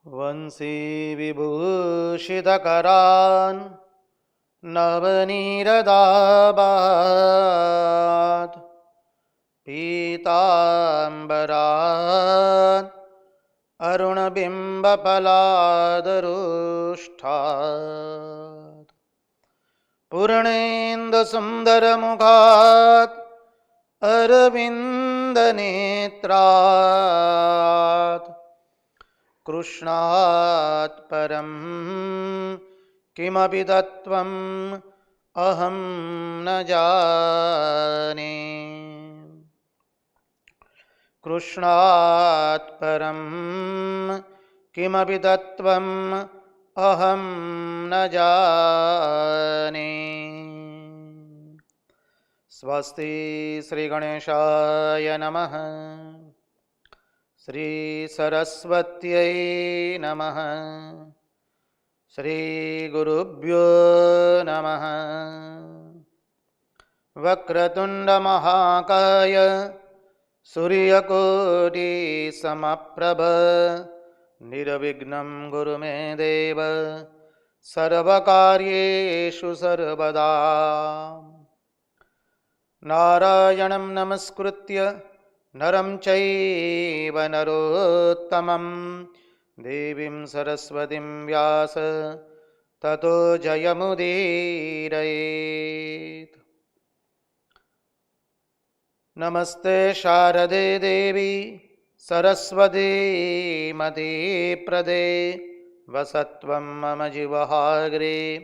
वंशी विभूषितकरान् नवनीरदाभात् पीताम्बरात् अरुणबिम्बफलादरुष्ठात् पूर्णेन्दुसुन्दरमुखात् अरविन्दनेत्रात् कृष्णात् परं किमपि तत्त्वम् अहं न जाने। कृष्णात् परं किमपि तत्त्वम् अहं न जाने। स्वस्ति श्रीगणेशाय नमः। श्री सरस्वत्यै नमः। श्री गुरुभ्यो नमः। वक्रतुंड महाकाय सूर्यकोटि समप्रभ निर्विघ्नं कुरु मे देव सर्वकार्येषु सर्वदा। नारायणं नमस्कृत्य नरं चैव नरोत्तमं देवीं सरस्वतीं व्यास ततो जयमुदीरयेत्। नमस्ते शारदे देवी सरस्वती मते प्रदे वसत्वं मम जीवहाग्रे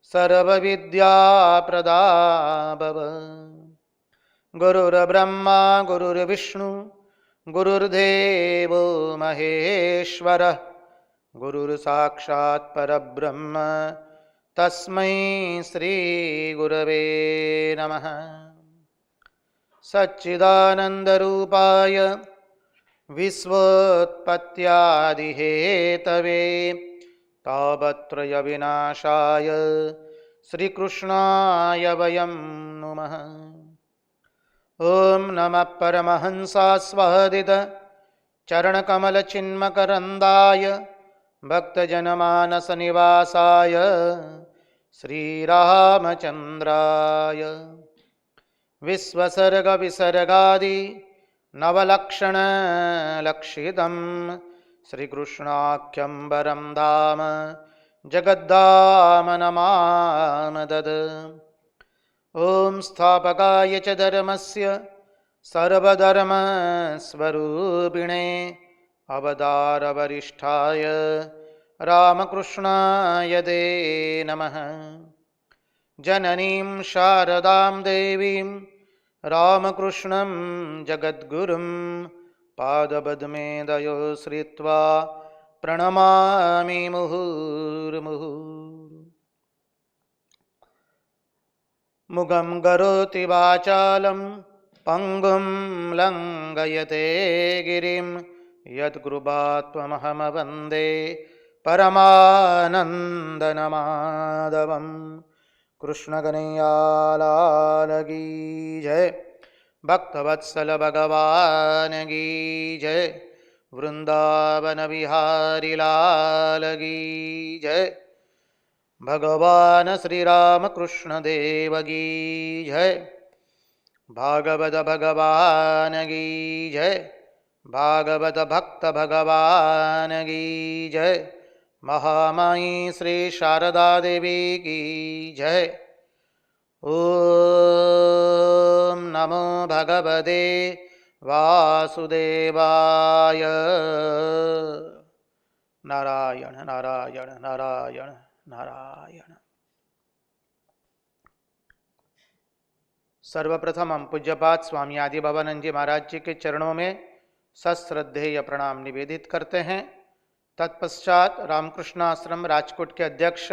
सर्वविद्याप्रदा भव। गुरुर्ब्रह्मा गुरुर्विष्णु गुरुर्देवो महेश्वरः गुरुर्साक्षात् परब्रह्म तस्मै श्री गुरवे नमः। सच्चिदानन्दरूपाय विश्वोत्पत्त्यादिहेतवे तापत्रयविनाशाय श्रीकृष्णाय वयं नुमः। ॐ नमः परमहंसास्वादित चरणकमलचिन्मकरन्दाय भक्तजनमानसनिवासाय श्रीरामचन्द्राय विश्वसर्गविसर्गादि नवलक्षणलक्षितं श्रीकृष्णाख्यं वरं धाम जगद्धाम नमामदद। ॐ स्थापकाय च धर्मस्य सर्वधर्मस्वरूपिणे अवतारवरिष्ठाय रामकृष्णाय ते नमः। जननीं शारदां देवीं रामकृष्णं जगद्गुरुं पादपद्मे दयो श्रित्वा प्रणमामि मुहुर्मुहुः। मुगं करोति वाचालं पङ्गुं लङ्घयते गिरिं यत्कृपात्वमहं वन्दे परमानन्दमाधवम्। कृष्ण कन्हैया लाल की जय। भक्तवत्सल भगवान की जय। वृंदावन बिहारी लाल की जय। भगवान श्री राम कृष्ण देव की जय। भागवत भगवान की जय। भागवत भक्त भगवान की जय। महामाई श्री शारदा देवी की जय। ओम नमो भगवते वासुदेवाय। नारायण नारायण नारायण नारायण। सर्वप्रथम हम पूज्यपाद स्वामी आदि भवानंद जी महाराज जी के चरणों में सश्रद्धेय प्रणाम निवेदित करते हैं। तत्पश्चात रामकृष्णाश्रम राजकोट के अध्यक्ष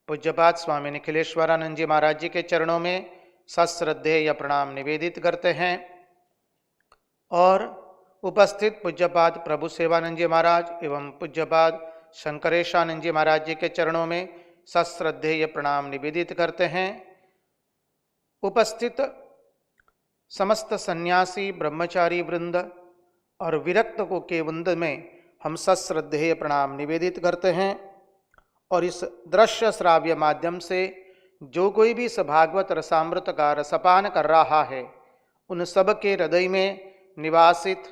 पूज्यपाद स्वामी निखिलेश्वरानंद जी महाराज जी के चरणों में सश्रद्धेय प्रणाम निवेदित करते हैं और उपस्थित पूज्यपाद प्रभु सेवानंद जी महाराज एवं पूज्यपाद शंकरेशानंद जी महाराज जी के चरणों में सश्रद्धेय प्रणाम निवेदित करते हैं। उपस्थित समस्त सन्यासी ब्रह्मचारी वृंद और विरक्त को के वृंद में हम सश्रद्धेय प्रणाम निवेदित करते हैं। और इस दृश्य श्राव्य माध्यम से जो कोई भी इस भागवत रसामृत का रसपान कर रहा है, उन सब के हृदय में निवासित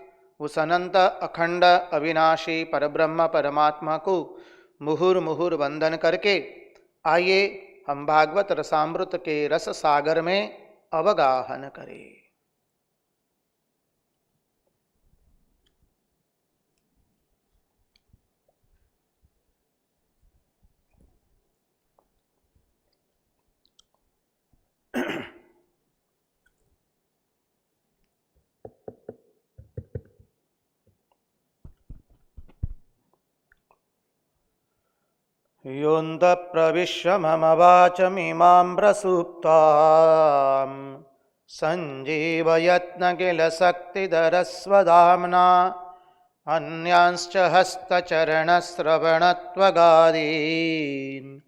उस अनंत अखंड अविनाशी परब्रह्म परमात्मा को मुहुर्मुहुर वंदन करके आइए हम भागवत रसामृत के रस सागर में अवगाहन करें। योऽन्त प्रविश्य मम वाचमिमां प्रसुप्तां सञ्जीवयत्न किल शक्तिधरस्वधाम्ना अन्यांश्च हस्तचरणश्रवणत्वगादीन्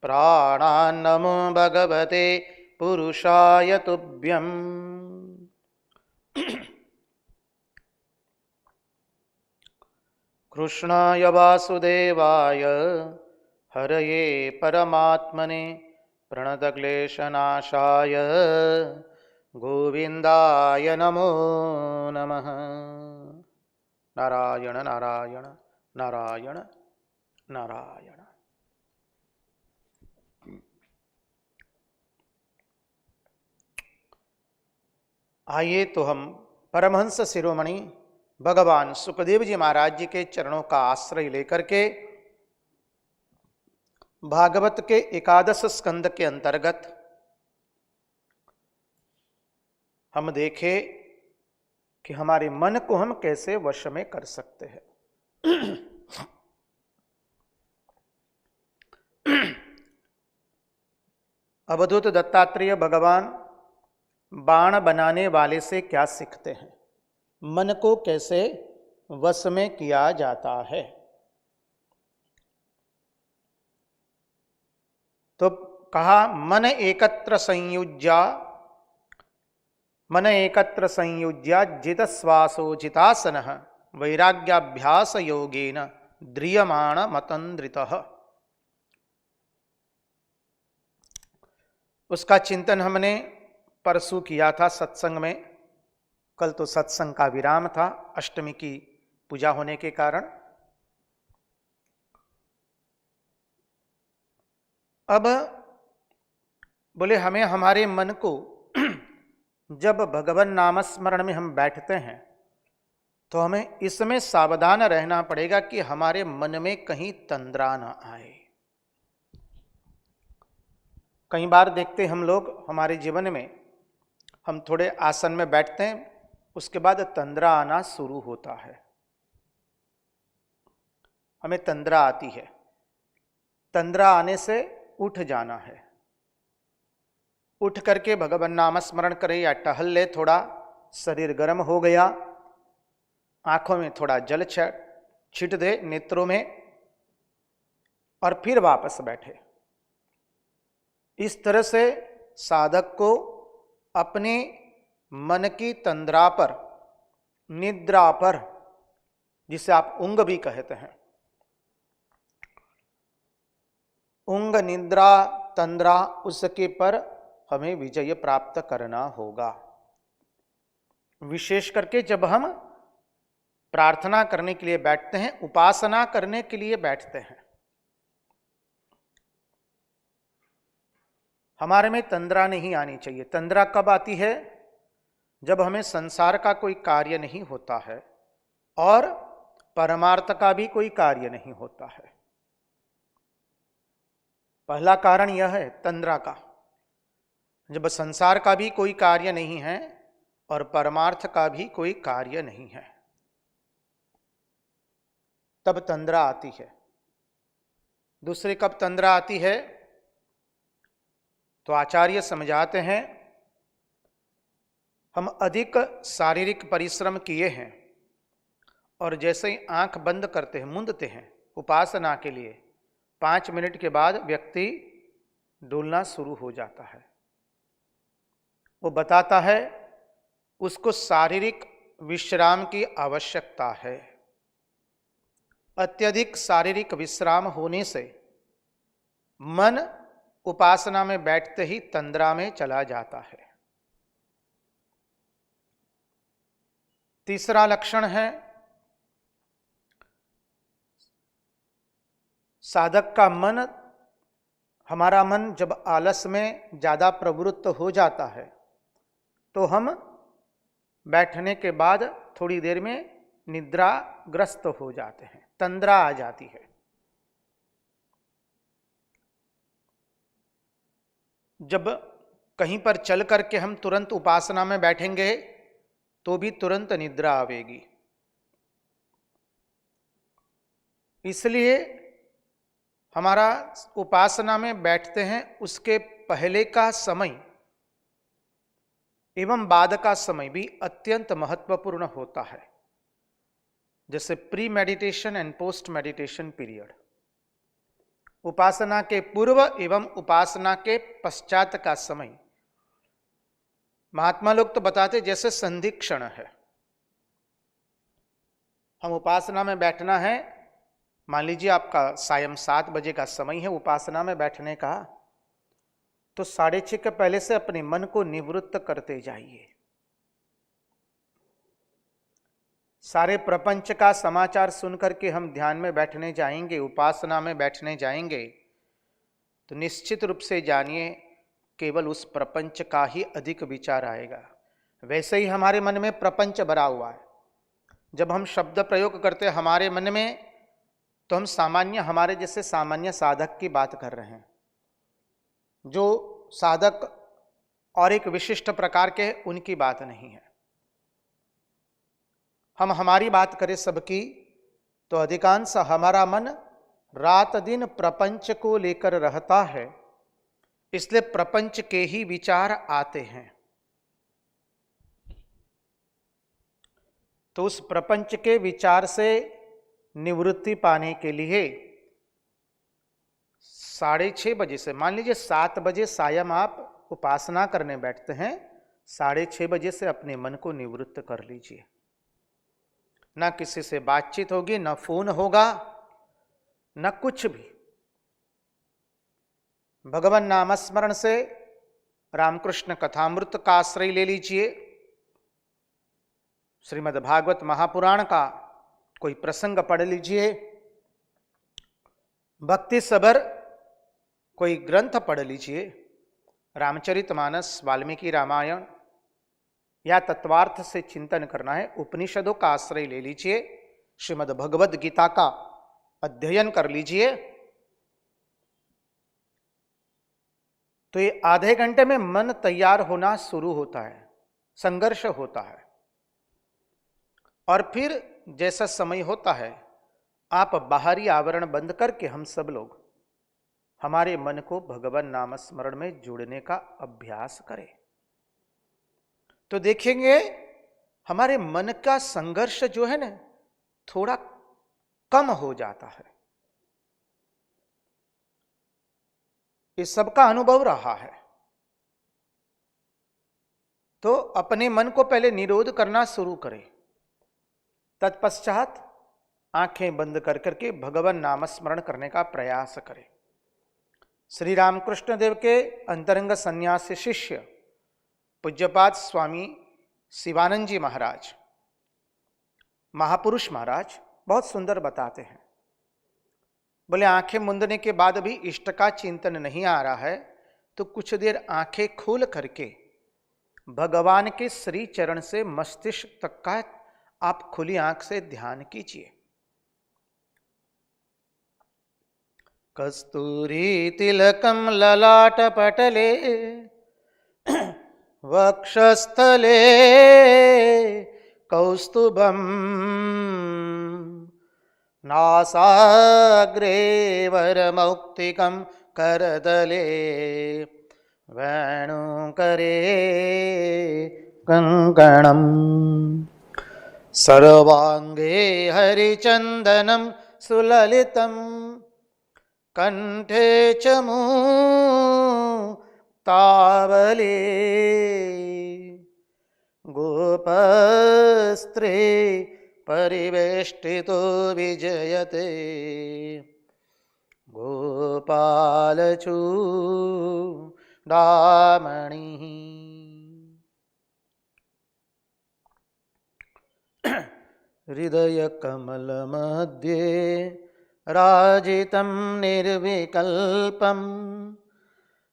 प्राणान्नमो भगवते पुरुषाय तुभ्यम्। कृष्णाय वासुदेवाय हरये परमात्मने प्रणतक्लेशनाशाय गोविन्दाय नमो नमः। नारायण नारायण नारायण नारायण। आइए तो हम परमहंस शिरोमणि भगवान सुखदेव जी महाराज जी के चरणों का आश्रय लेकर के भागवत के एकादश स्कंद के अंतर्गत हम देखें कि हमारे मन को हम कैसे वश में कर सकते हैं। अवधूत दत्तात्रेय भगवान बाण बनाने वाले से क्या सीखते हैं, मन को कैसे वश में किया जाता है। तो कहा मन एकत्र संयुज्या जित श्वासो जितासन वैराग्याभ्यास योगेन द्रियमाण मतंद्रितः। उसका चिंतन हमने परसों किया था सत्संग में। कल तो सत्संग का विराम था अष्टमी की पूजा होने के कारण। अब बोले हमें हमारे मन को जब भगवान नाम स्मरण में हम बैठते हैं तो हमें इसमें सावधान रहना पड़ेगा कि हमारे मन में कहीं तंद्रा न आए। कई बार देखते हम लोग हमारे जीवन में, हम थोड़े आसन में बैठते हैं, उसके बाद तंद्रा आना शुरू होता है। हमें तंद्रा आती है, तंद्रा आने से उठ जाना है। उठ करके भगवान नाम स्मरण करें या टहल ले, थोड़ा शरीर गर्म हो गया, आंखों में थोड़ा जल छिट दे नेत्रों में, और फिर वापस बैठे। इस तरह से साधक को अपने मन की तंद्रा पर, निद्रा पर, जिसे आप ऊंग भी कहते हैं, ऊंग निद्रा तंद्रा, उसके पर हमें विजय प्राप्त करना होगा। विशेष करके जब हम प्रार्थना करने के लिए बैठते हैं, उपासना करने के लिए बैठते हैं, हमारे में तंद्रा नहीं आनी चाहिए। तंद्रा कब आती है? जब हमें संसार का कोई कार्य नहीं होता है और परमार्थ का भी कोई कार्य नहीं होता है। पहला कारण यह है तंद्रा का, जब संसार का भी कोई कार्य नहीं है और परमार्थ का भी कोई कार्य नहीं है, तब तंद्रा आती है। दूसरे कब तंद्रा आती है? तो आचार्य समझाते हैं, हम अधिक शारीरिक परिश्रम किए हैं और जैसे ही आंख बंद करते हैं, मूंदते हैं उपासना के लिए, 5 मिनट के बाद व्यक्ति डोलना शुरू हो जाता है। वो बताता है उसको शारीरिक विश्राम की आवश्यकता है। अत्यधिक शारीरिक विश्राम होने से मन उपासना में बैठते ही तंद्रा में चला जाता है। तीसरा लक्षण है साधक का मन, हमारा मन जब आलस में ज्यादा प्रवृत्त हो जाता है तो हम बैठने के बाद थोड़ी देर में निद्राग्रस्त हो जाते हैं, तंद्रा आ जाती है। जब कहीं पर चल करके हम तुरंत उपासना में बैठेंगे तो भी तुरंत निद्रा आवेगी। इसलिए हमारा उपासना में बैठते हैं उसके पहले का समय एवं बाद का समय भी अत्यंत महत्वपूर्ण होता है। जैसे pre meditation and post meditation period, उपासना के पूर्व एवं उपासना के पश्चात का समय, महात्मा लोग तो बताते जैसे संधि क्षण है। हम उपासना में बैठना है, मान लीजिए आपका सायं 7 बजे का समय है उपासना में बैठने का, तो 6:30 के पहले से अपने मन को निवृत्त करते जाइए। सारे प्रपंच का समाचार सुनकर के हम ध्यान में बैठने जाएंगे, उपासना में बैठने जाएंगे, तो निश्चित रूप से जानिए केवल उस प्रपंच का ही अधिक विचार आएगा। वैसे ही हमारे मन में प्रपंच भरा हुआ है। जब हम शब्द प्रयोग करते हैं हमारे मन में, तो हम सामान्य, हमारे जैसे सामान्य साधक की बात कर रहे हैं। जो साधक और एक विशिष्ट प्रकार के, उनकी बात नहीं है। हम हमारी बात करें सबकी, तो अधिकांश हमारा मन रात दिन प्रपंच को लेकर रहता है, इसलिए प्रपंच के ही विचार आते हैं। तो उस प्रपंच के विचार से निवृत्ति पाने के लिए 6:30 बजे से, मान लीजिए 7 बजे सायं आप उपासना करने बैठते हैं, 6:30 बजे से अपने मन को निवृत्त कर लीजिए। ना किसी से बातचीत होगी, ना फोन होगा, ना कुछ भी। भगवान नामस्मरण से रामकृष्ण कथामृत का आश्रय ले लीजिए, श्रीमद् भागवत महापुराण का कोई प्रसंग पढ़ लीजिए, भक्ति सबर कोई ग्रंथ पढ़ लीजिए, रामचरितमानस, वाल्मीकि रामायण, या तत्वार्थ से चिंतन करना है उपनिषदों का आश्रय ले लीजिए, श्रीमद् भगवद गीता का अध्ययन कर लीजिए। तो ये आधे घंटे में मन तैयार होना शुरू होता है, संघर्ष होता है। और फिर जैसा समय होता है, आप बाहरी आवरण बंद करके हम सब लोग हमारे मन को भगवान नाम स्मरण में जोड़ने का अभ्यास करें, तो देखेंगे हमारे मन का संघर्ष जो है ना, थोड़ा कम हो जाता है। इस सबका अनुभव रहा है। तो अपने मन को पहले निरोध करना शुरू करें, तत्पश्चात आंखें बंद कर करके भगवान नाम स्मरण करने का प्रयास करें। श्री रामकृष्ण देव के अंतरंग सन्यासी शिष्य पूज्यपाद स्वामी शिवानंद जी महाराज, महापुरुष महाराज, बहुत सुंदर बताते हैं। बोले आंखें मूंदने के बाद भी इष्ट का चिंतन नहीं आ रहा है, तो कुछ देर आंखें खोल करके भगवान के श्री चरण से मस्तिष्क तक का आप खुली आंख से ध्यान कीजिए। कस्तूरी तिलकम ललाट पटले वक्षस्थले कौस्तुभम नासाग्रे वरमौक्तिकं करदले वेणुकरे कंकणम सर्वांगे हरिचंदनम सुललितम कंठे च तावले गोपस्त्रे परिवेष्टितो विजयते गोपालचूडामणिः। हृदयकमलमध्ये राजितं निर्विकल्पं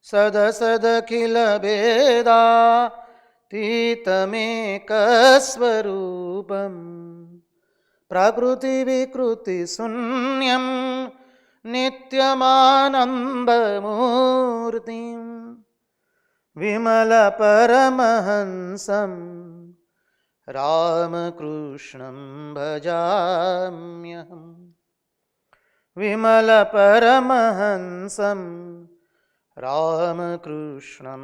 सदसदखिलभेदातीतमेकस्वरूपम् प्रकृतिविकृतिशून्यं नित्यमानन्दमूर्तिं विमलपरमहंसं रामकृष्णं भजाम्यहम्। विमलपरमहंसं रामकृष्णं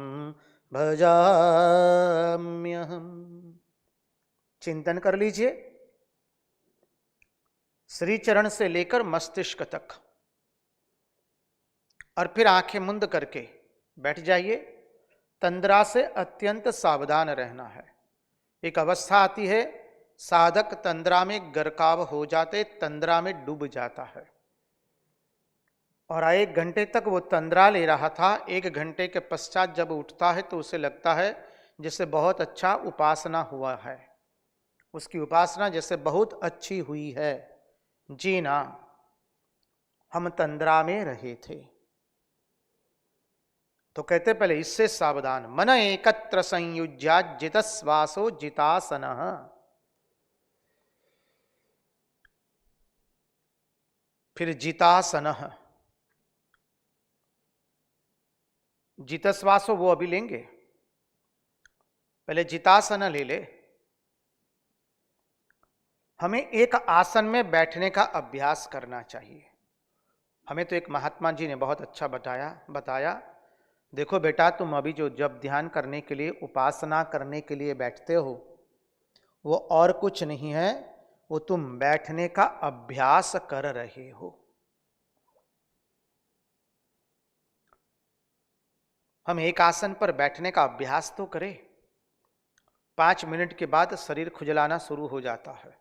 भजाम्यहम्। चिंतन कर लीजिए श्री चरण से लेकर मस्तिष्क तक, और फिर आंखें मुंद करके बैठ जाइए। तंद्रा से अत्यंत सावधान रहना है। एक अवस्था आती है साधक तंद्रा में गरकाव हो जाते, तंद्रा में डूब जाता है, और 1 घंटे तक वो तंद्रा ले रहा था। 1 घंटे के पश्चात जब उठता है तो उसे लगता है जैसे बहुत अच्छा उपासना हुआ है, उसकी उपासना जैसे बहुत अच्छी हुई है। जी ना, हम तंद्रा में रहे थे। तो कहते पहले इससे सावधान। मन एकत्र संयुज्या जितस्वासो जितासनः। फिर जितासनः, जितस्वासो वो अभी लेंगे, पहले जितासन ले ले। हमें एक आसन में बैठने का अभ्यास करना चाहिए। हमें तो एक महात्मा जी ने बहुत अच्छा बताया, देखो बेटा, तुम अभी जो जब ध्यान करने के लिए, उपासना करने के लिए बैठते हो, वो और कुछ नहीं है, वो तुम बैठने का अभ्यास कर रहे हो। हम एक आसन पर बैठने का अभ्यास तो करें। 5 मिनट के बाद शरीर खुजलाना शुरू हो जाता है।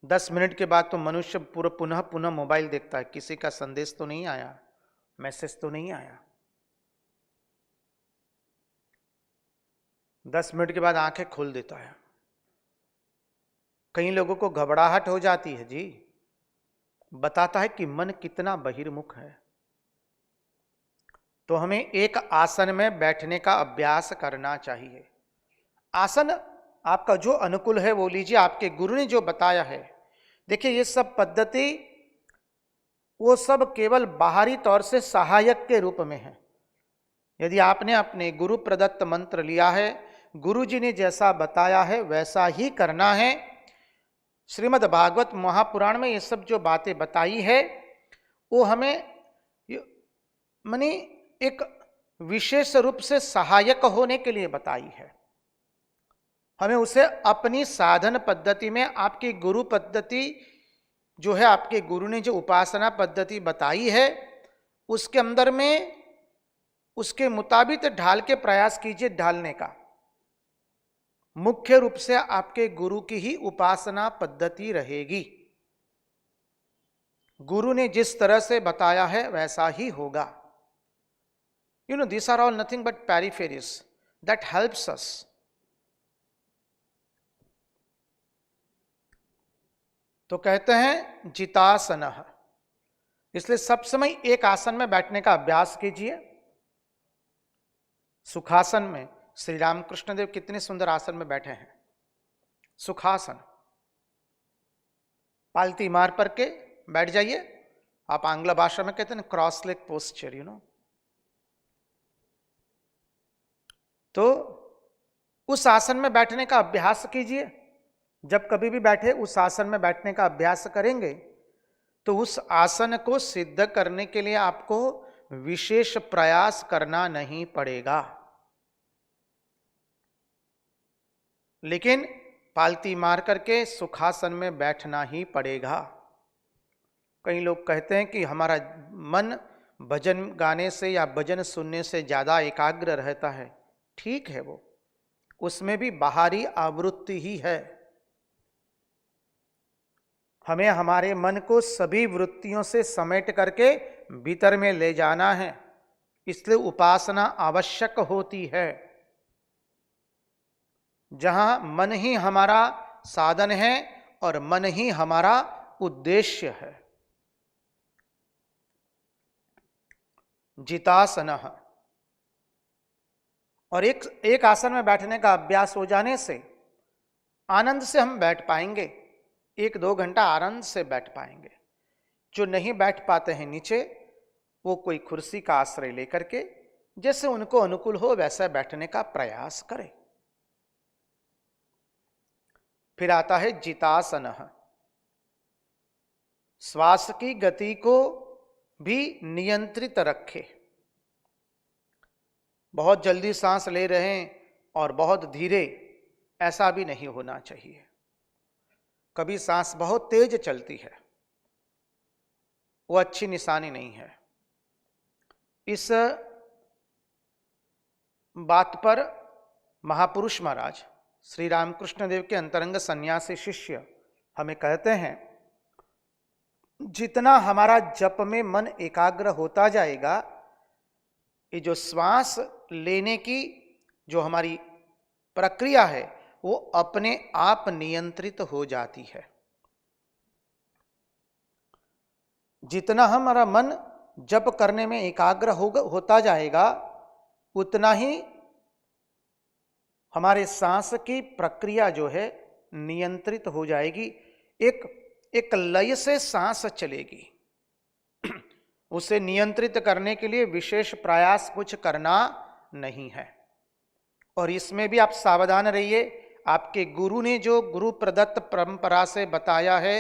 10 मिनट के बाद तो मनुष्य पुनः मोबाइल देखता है, किसी का संदेश तो नहीं आया, मैसेज तो नहीं आया। 10 मिनट के बाद आंखें खोल देता है। कई लोगों को घबराहट हो जाती है जी, बताता है कि मन कितना बहिर्मुख है। तो हमें एक आसन में बैठने का अभ्यास करना चाहिए। आसन आपका जो अनुकूल है वो लीजिए, आपके गुरु ने जो बताया है। देखिए, ये सब पद्धति वो सब केवल बाहरी तौर से सहायक के रूप में है। यदि आपने अपने गुरु प्रदत्त मंत्र लिया है, गुरु जी ने जैसा बताया है वैसा ही करना है। श्रीमद् भागवत महापुराण में ये सब जो बातें बताई है वो हमें माने एक विशेष रूप से सहायक होने के लिए बताई है। हमें उसे अपनी साधन पद्धति में, आपकी गुरु पद्धति जो है, आपके गुरु ने जो उपासना पद्धति बताई है उसके अंदर में उसके मुताबिक ढाल के प्रयास कीजिए ढालने का। मुख्य रूप से आपके गुरु की ही उपासना पद्धति रहेगी। गुरु ने जिस तरह से बताया है वैसा ही होगा। You know, these are all nothing but peripheries that helps us. तो कहते हैं जितासनः, इसलिए सब समय एक आसन में बैठने का अभ्यास कीजिए। सुखासन में श्री रामकृष्ण देव कितने सुंदर आसन में बैठे हैं। सुखासन, पालती मार पर के बैठ जाइए। आप आंग्ल भाषा में कहते हैं cross leg posture, you know. तो उस आसन में बैठने का अभ्यास कीजिए। जब कभी भी बैठे उस आसन में बैठने का अभ्यास करेंगे तो उस आसन को सिद्ध करने के लिए आपको विशेष प्रयास करना नहीं पड़ेगा, लेकिन पालती मार करके सुखासन में बैठना ही पड़ेगा। कई लोग कहते हैं कि हमारा मन भजन गाने से या भजन सुनने से ज्यादा एकाग्र रहता है। ठीक है, वो उसमें भी बाहरी आवृत्ति ही है, हमें हमारे मन को सभी वृत्तियों से समेट करके भीतर में ले जाना है, इसलिए उपासना आवश्यक होती है। जहां मन ही हमारा साधन है और मन ही हमारा उद्देश्य है। जितासन, और एक आसन में बैठने का अभ्यास हो जाने से आनंद से हम बैठ पाएंगे, 1-2 घंटा आनंद से बैठ पाएंगे। जो नहीं बैठ पाते हैं नीचे, वो कोई कुर्सी का आश्रय लेकर के जैसे उनको अनुकूल हो वैसा बैठने का प्रयास करें। फिर आता है जितासन। श्वास की गति को भी नियंत्रित रखे। बहुत जल्दी सांस ले रहे हैं और बहुत धीरे, ऐसा भी नहीं होना चाहिए। कभी सांस बहुत तेज चलती है, वो अच्छी निशानी नहीं है। इस बात पर महापुरुष महाराज श्री रामकृष्ण देव के अंतरंग सन्यासी शिष्य हमें कहते हैं, जितना हमारा जप में मन एकाग्र होता जाएगा, ये जो श्वास लेने की जो हमारी प्रक्रिया है वो अपने आप नियंत्रित हो जाती है। जितना हमारा मन जप करने में एकाग्र होता जाएगा, उतना ही हमारे सांस की प्रक्रिया जो है नियंत्रित हो जाएगी। एक लय से सांस चलेगी। उसे नियंत्रित करने के लिए विशेष प्रयास कुछ करना नहीं है। और इसमें भी आप सावधान रहिए, आपके गुरु ने जो गुरु प्रदत्त परंपरा से बताया है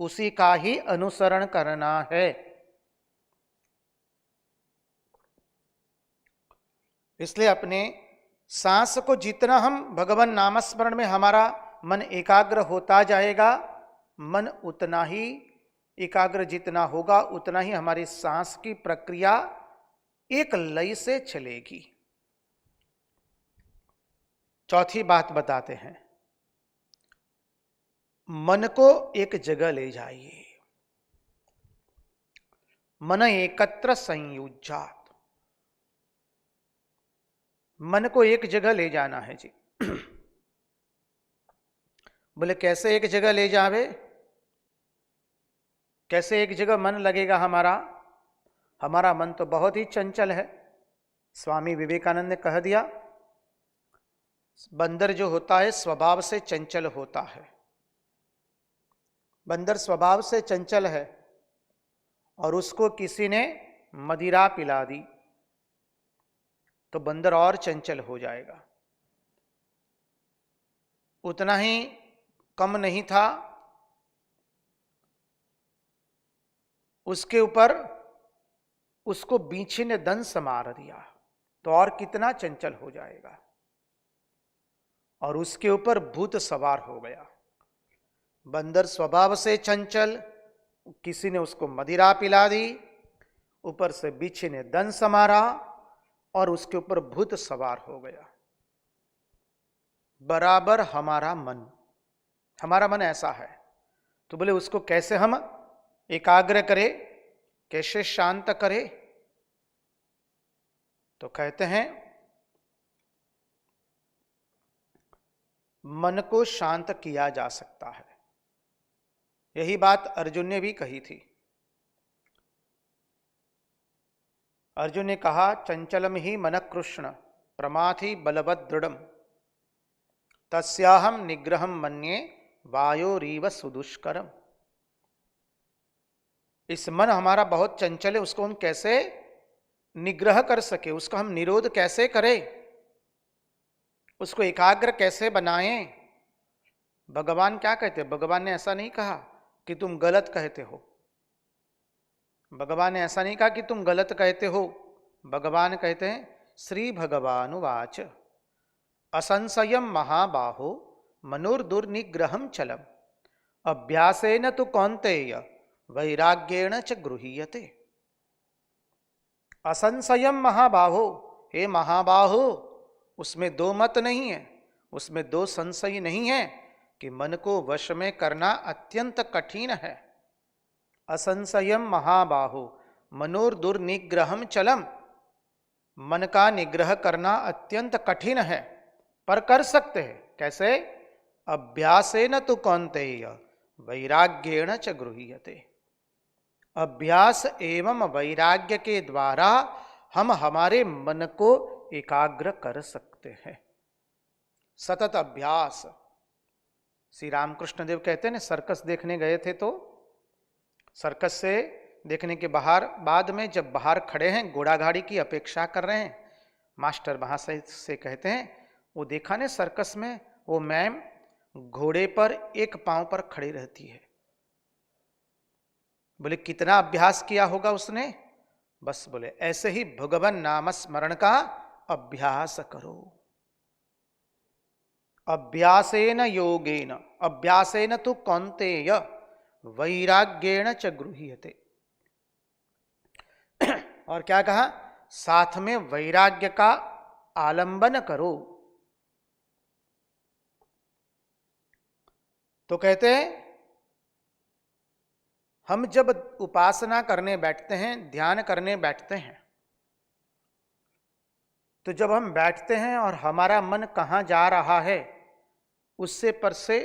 उसी का ही अनुसरण करना है। इसलिए अपने सांस को जितना हम भगवान नामस्मरण में हमारा मन एकाग्र होता जाएगा, मन उतना ही एकाग्र जितना होगा उतना ही हमारी सांस की प्रक्रिया एक लय से चलेगी। चौथी बात बताते हैं, मन को एक जगह ले जाइए। मन एकत्र संयुज्यात्। मन को एक जगह ले जाना है जी। बोले कैसे एक जगह ले जावे, कैसे एक जगह मन लगेगा हमारा? हमारा मन तो बहुत ही चंचल है। स्वामी विवेकानंद ने कह दिया, बंदर जो होता है स्वभाव से चंचल होता है। बंदर स्वभाव से चंचल है और उसको किसी ने मदिरा पिला दी तो बंदर और चंचल हो जाएगा। उतना ही कम नहीं था, उसके ऊपर उसको बीछी ने दंश मार दिया तो और कितना चंचल हो जाएगा। और उसके ऊपर भूत सवार हो गया। बंदर स्वभाव से चंचल, किसी ने उसको मदिरा पिला दी, ऊपर से बिच्छी ने दंश मारा और उसके ऊपर भूत सवार हो गया। बराबर हमारा मन ऐसा है। तो बोले उसको कैसे हम एकाग्र करें, कैसे शांत करें? तो कहते हैं मन को शांत किया जा सकता है। यही बात अर्जुन ने भी कही थी। अर्जुन ने कहा, चंचलम ही मन कृष्ण प्रमाथि बलवद दृढ़म तस्याहम निग्रहम मन्ये वायोरीव सुदुष्करम। इस मन हमारा बहुत चंचल है, उसको हम कैसे निग्रह कर सके, उसका हम निरोध कैसे करें, उसको एकाग्र कैसे बनाएं? भगवान क्या कहते हैं? भगवान ने ऐसा नहीं कहा कि तुम गलत कहते हो। भगवान ने ऐसा नहीं कहा कि तुम गलत कहते हो। भगवान कहते हैं, श्री भगवानुवाच असंशयम महाबाहो मनोर्दुर्निग्रहम चलम अभ्यासेन तु कौन्तेय वैराग्येण च गृह्यते। असंशयम महाबाहो, हे महाबाहो, उसमें दो मत नहीं है, उसमें दो संशय नहीं है। कि मन को वश में करना अत्यंत कठिन है। असंशयम महाबाहो मनोर्दुर्निग्रहम चलम। मन का निग्रह करना अत्यंत कठिन है, पर कर सकते हैं। कैसे? अभ्यासेन तु कौन्तेय वैराग्येण च गृह्यते। अभ्यास एवं वैराग्य के द्वारा हम हमारे मन को एकाग्र कर सकते हैं। सतत अभ्यास। श्री रामकृष्ण देव कहते हैं ना, सर्कस देखने गए थे तो सर्कस से देखने के बाद में जब बाहर खड़े हैं, घोड़ा गाड़ी की अपेक्षा कर रहे हैं, मास्टर महाशय से कहते हैं, वो देखा ने सर्कस में वो मैम घोड़े पर एक पांव पर खड़ी रहती है। बोले कितना अभ्यास किया होगा उसने? बस बोले ऐसे ही भगवान नाम स्मरण का अभ्यास करो। अभ्यासेन योगेन अभ्यासेन तु कौन्तेय वैराग्येण च गृह्यते। और क्या कहा? साथ में वैराग्य का आलंबन करो। तो कहते हैं हम जब उपासना करने बैठते हैं, ध्यान करने बैठते हैं, तो जब हम बैठते हैं और हमारा मन कहाँ जा रहा है, उससे पर से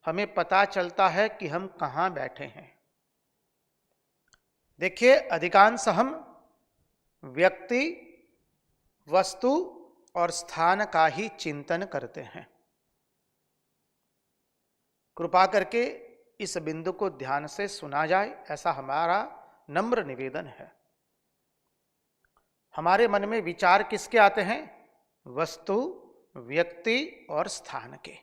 हमें पता चलता है कि हम कहाँ बैठे हैं। देखिए, अधिकांश हम व्यक्ति, वस्तु और स्थान का ही चिंतन करते हैं। कृपा करके इस बिंदु को ध्यान से सुना जाए, ऐसा हमारा नम्र निवेदन है। हमारे मन में विचार किसके आते हैं? वस्तु, व्यक्ति और स्थान के।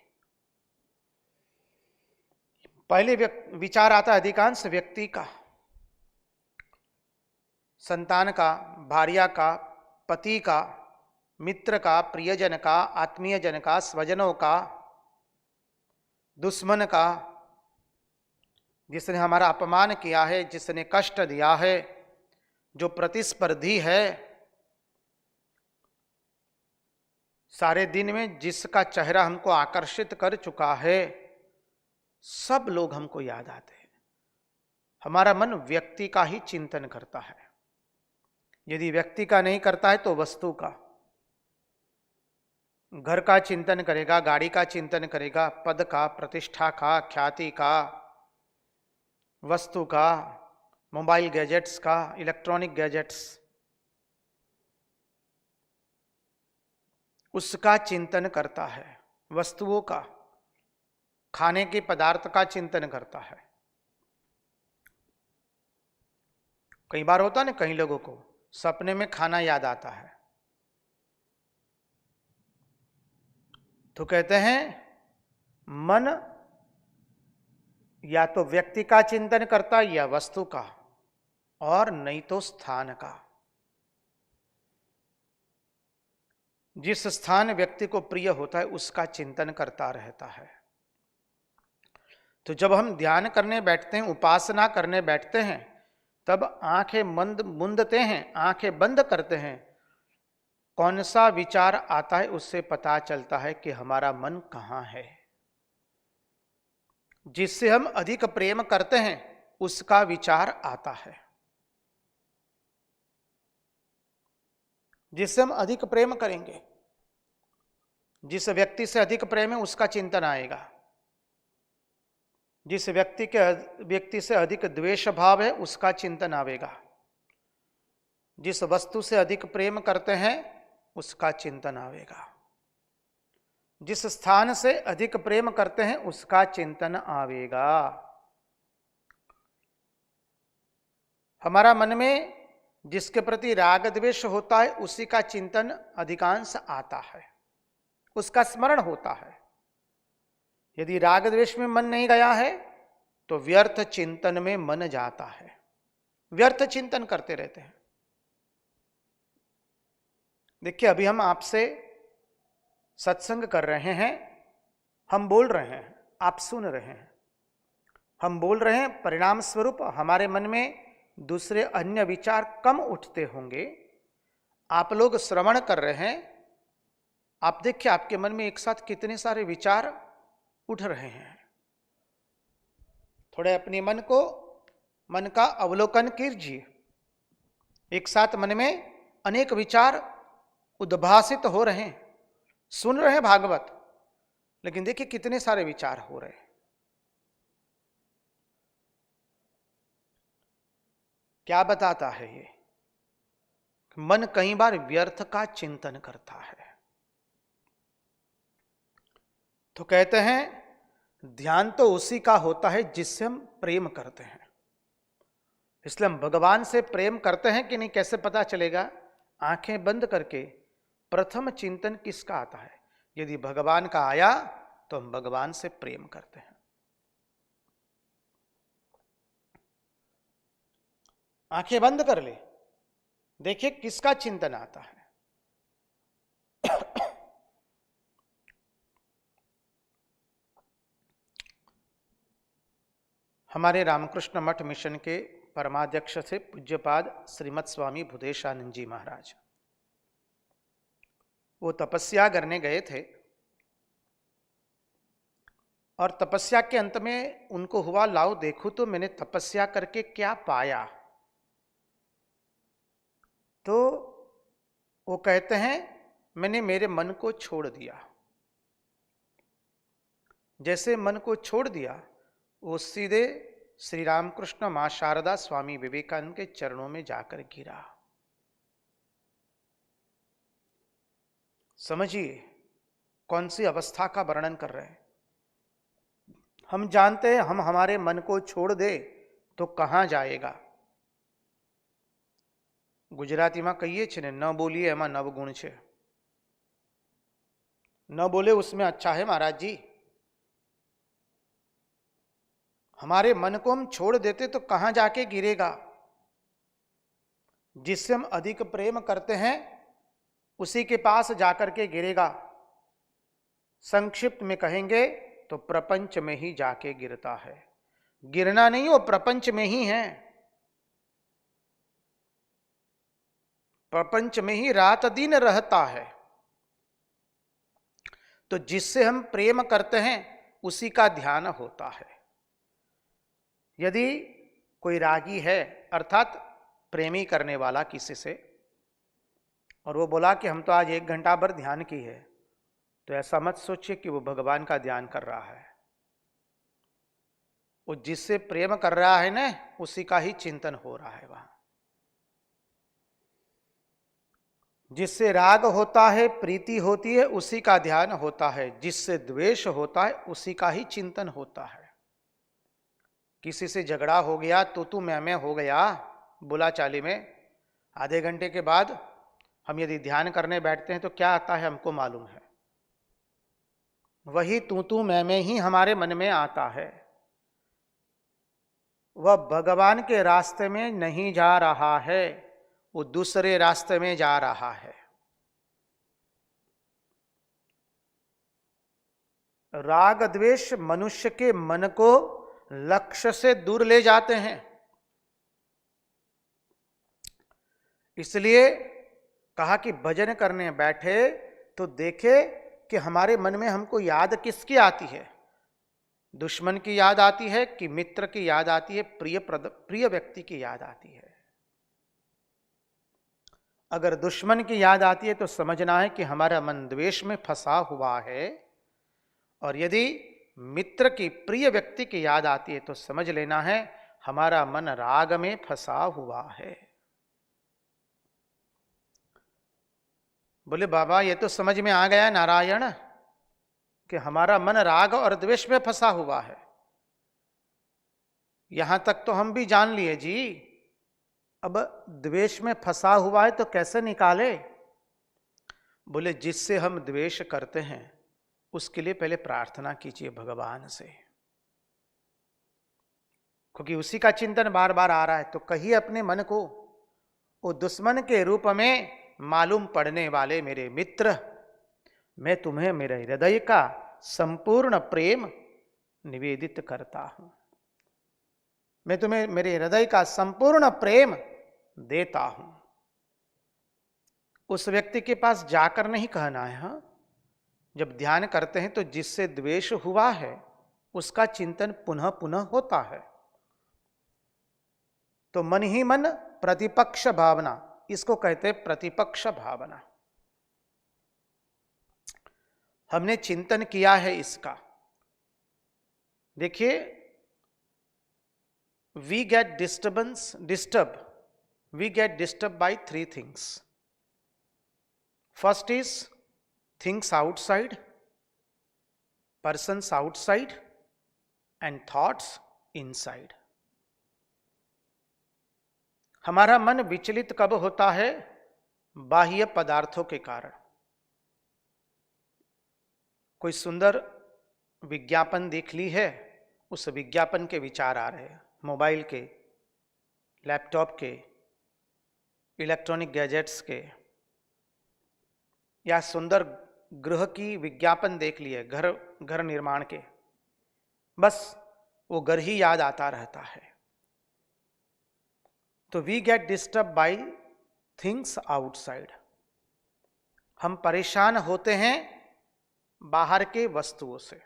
पहले विचार आता है अधिकांश व्यक्ति का, संतान का, भार्या का, पति का, मित्र का, प्रियजन का, आत्मीयजन का, स्वजनों का, दुश्मन का, जिसने हमारा अपमान किया है, जिसने कष्ट दिया है, जो प्रतिस्पर्धी है, सारे दिन में जिसका चेहरा हमको आकर्षित कर चुका है, सब लोग हमको याद आते हैं। हमारा मन व्यक्ति का ही चिंतन करता है। यदि व्यक्ति का नहीं करता है तो वस्तु का, घर का चिंतन करेगा, गाड़ी का चिंतन करेगा, पद का, प्रतिष्ठा का, ख्याति का, वस्तु का, मोबाइल गैजेट्स का, इलेक्ट्रॉनिक गैजेट्स, उसका चिंतन करता है। वस्तुओं का, खाने के पदार्थ का चिंतन करता है। कई बार होता है ना, कई लोगों को सपने में खाना याद आता है, तो कहते हैं मन या तो व्यक्ति का चिंतन करता है या वस्तु का, और नहीं तो स्थान का। जिस स्थान व्यक्ति को प्रिय होता है उसका चिंतन करता रहता है। तो जब हम ध्यान करने बैठते हैं, उपासना करने बैठते हैं, तब आंखें मूंदते हैं, आंखें बंद करते हैं, कौन सा विचार आता है उससे पता चलता है कि हमारा मन कहाँ है। जिससे हम अधिक प्रेम करते हैं उसका विचार आता है। जिससे हम अधिक प्रेम करेंगे, जिस व्यक्ति से अधिक प्रेम है उसका चिंतन आएगा। जिस व्यक्ति से अधिक द्वेष भाव है उसका चिंतन आवेगा। जिस वस्तु से अधिक प्रेम करते हैं उसका चिंतन आवेगा। जिस स्थान से अधिक प्रेम करते हैं उसका चिंतन आवेगा। हमारा मन में जिसके प्रति राग द्वेष होता है उसी का चिंतन अधिकांश आता है, उसका स्मरण होता है। यदि राग द्वेष में मन नहीं गया है तो व्यर्थ चिंतन में मन जाता है, व्यर्थ चिंतन करते रहते हैं। देखिए, अभी हम आपसे सत्संग कर रहे हैं, हम बोल रहे हैं, आप सुन रहे हैं। हम बोल रहे हैं, परिणाम स्वरूप हमारे मन में दूसरे अन्य विचार कम उठते होंगे। आप लोग श्रवण कर रहे हैं, आप देखिए आपके मन में एक साथ कितने सारे विचार उठ रहे हैं। थोड़े अपने मन का अवलोकन कीजिए। एक साथ मन में अनेक विचार उद्भासित हो रहे हैं, सुन रहे हैं भागवत, लेकिन देखिए कितने सारे विचार हो रहे हैं। क्या बताता है ये? मन कई बार व्यर्थ का चिंतन करता है। तो कहते हैं ध्यान तो उसी का होता है जिससे हम प्रेम करते हैं। इसलिए हम भगवान से प्रेम करते हैं कि नहीं, कैसे पता चलेगा? आंखें बंद करके प्रथम चिंतन किसका आता है? यदि भगवान का आया तो हम भगवान से प्रेम करते हैं। आंखें बंद कर ले, देखिए किसका चिंतन आता है। हमारे रामकृष्ण मठ मिशन के परमाध्यक्ष थे पूज्यपाद श्रीमद स्वामी भुदेशानंद जी महाराज। वो तपस्या करने गए थे और तपस्या के अंत में उनको हुआ, लाओ देखो तो मैंने तपस्या करके क्या पाया। तो वो कहते हैं मैंने मेरे मन को छोड़ दिया। जैसे मन को छोड़ दिया वो सीधे श्री रामकृष्ण मां शारदा स्वामी विवेकानंद के चरणों में जाकर गिरा। समझिए कौन सी अवस्था का वर्णन कर रहे हैं। हम जानते हैं हम हमारे मन को छोड़ दे तो कहां जाएगा। गुजराती में कहिए छे ने, न बोलिए एमा नवगुण छे। न बोले उसमें अच्छा है महाराज जी। हमारे मन को हम छोड़ देते तो कहां जाके गिरेगा। जिससे हम अधिक प्रेम करते हैं उसी के पास जाकर के गिरेगा। संक्षिप्त में कहेंगे तो प्रपंच में ही जाके गिरता है। गिरना नहीं, वो प्रपंच में ही है। प्रपंच में ही रात दिन रहता है। तो जिससे हम प्रेम करते हैं उसी का ध्यान होता है। यदि कोई रागी है अर्थात प्रेमी करने वाला किसी से, और वो बोला कि हम तो आज 1 घंटा भर ध्यान की है, तो ऐसा मत सोचिए कि वो भगवान का ध्यान कर रहा है। वो जिससे प्रेम कर रहा है ना, उसी का ही चिंतन हो रहा है वहां। जिससे राग होता है, प्रीति होती है, उसी का ध्यान होता है। जिससे द्वेष होता है उसी का ही चिंतन होता है। किसी से झगड़ा हो गया, तू मैं हो गया बोला चाली में, आधे घंटे के बाद हम यदि ध्यान करने बैठते हैं तो क्या आता है हमको मालूम है। वही तू मैं ही हमारे मन में आता है। वह भगवान के रास्ते में नहीं जा रहा है, वो दूसरे रास्ते में जा रहा है। राग द्वेष मनुष्य के मन को लक्ष्य से दूर ले जाते हैं। इसलिए कहा कि भजन करने बैठे तो देखे कि हमारे मन में हमको याद किसकी आती है। दुश्मन की याद आती है कि मित्र की याद आती है, प्रिय व्यक्ति की याद आती है। अगर दुश्मन की याद आती है तो समझना है कि हमारा मन द्वेष में फंसा हुआ है, और यदि मित्र की प्रिय व्यक्ति की याद आती है तो समझ लेना है हमारा मन राग में फंसा हुआ है। बोले बाबा ये तो समझ में आ गया नारायण कि हमारा मन राग और द्वेष में फंसा हुआ है। यहां तक तो हम भी जान लिए जी, अब द्वेष में फंसा हुआ है तो कैसे निकाले। बोले जिससे हम द्वेष करते हैं उसके लिए पहले प्रार्थना कीजिए भगवान से, क्योंकि उसी का चिंतन बार बार आ रहा है। तो कहिए अपने मन को, वो दुश्मन के रूप में मालूम पड़ने वाले मेरे मित्र, मैं तुम्हें मेरे हृदय का संपूर्ण प्रेम निवेदित करता हूं। मैं तुम्हें मेरे हृदय का संपूर्ण प्रेम देता हूं। उस व्यक्ति के पास जाकर नहीं कहना है, हाँ, जब ध्यान करते हैं तो जिससे द्वेष हुआ है उसका चिंतन पुनः पुनः होता है। तो मन ही मन प्रतिपक्ष भावना, इसको कहते हैं प्रतिपक्ष भावना। हमने चिंतन किया है इसका। देखिए, we get disturbed by three things. First is things outside, persons outside, and thoughts inside. हमारा मन विचलित कब होता है? बाह्य पदार्थों के कारण। कोई सुंदर विज्ञापन देख ली है, उस विज्ञापन के विचार आ रहे हैं, मोबाइल के, लैपटॉप के, इलेक्ट्रॉनिक गैजेट्स के, या सुंदर गृह की विज्ञापन देख लिए, घर निर्माण के, बस वो घर ही याद आता रहता है। तो we get disturb by things outside. हम परेशान होते हैं बाहर के वस्तुओं से।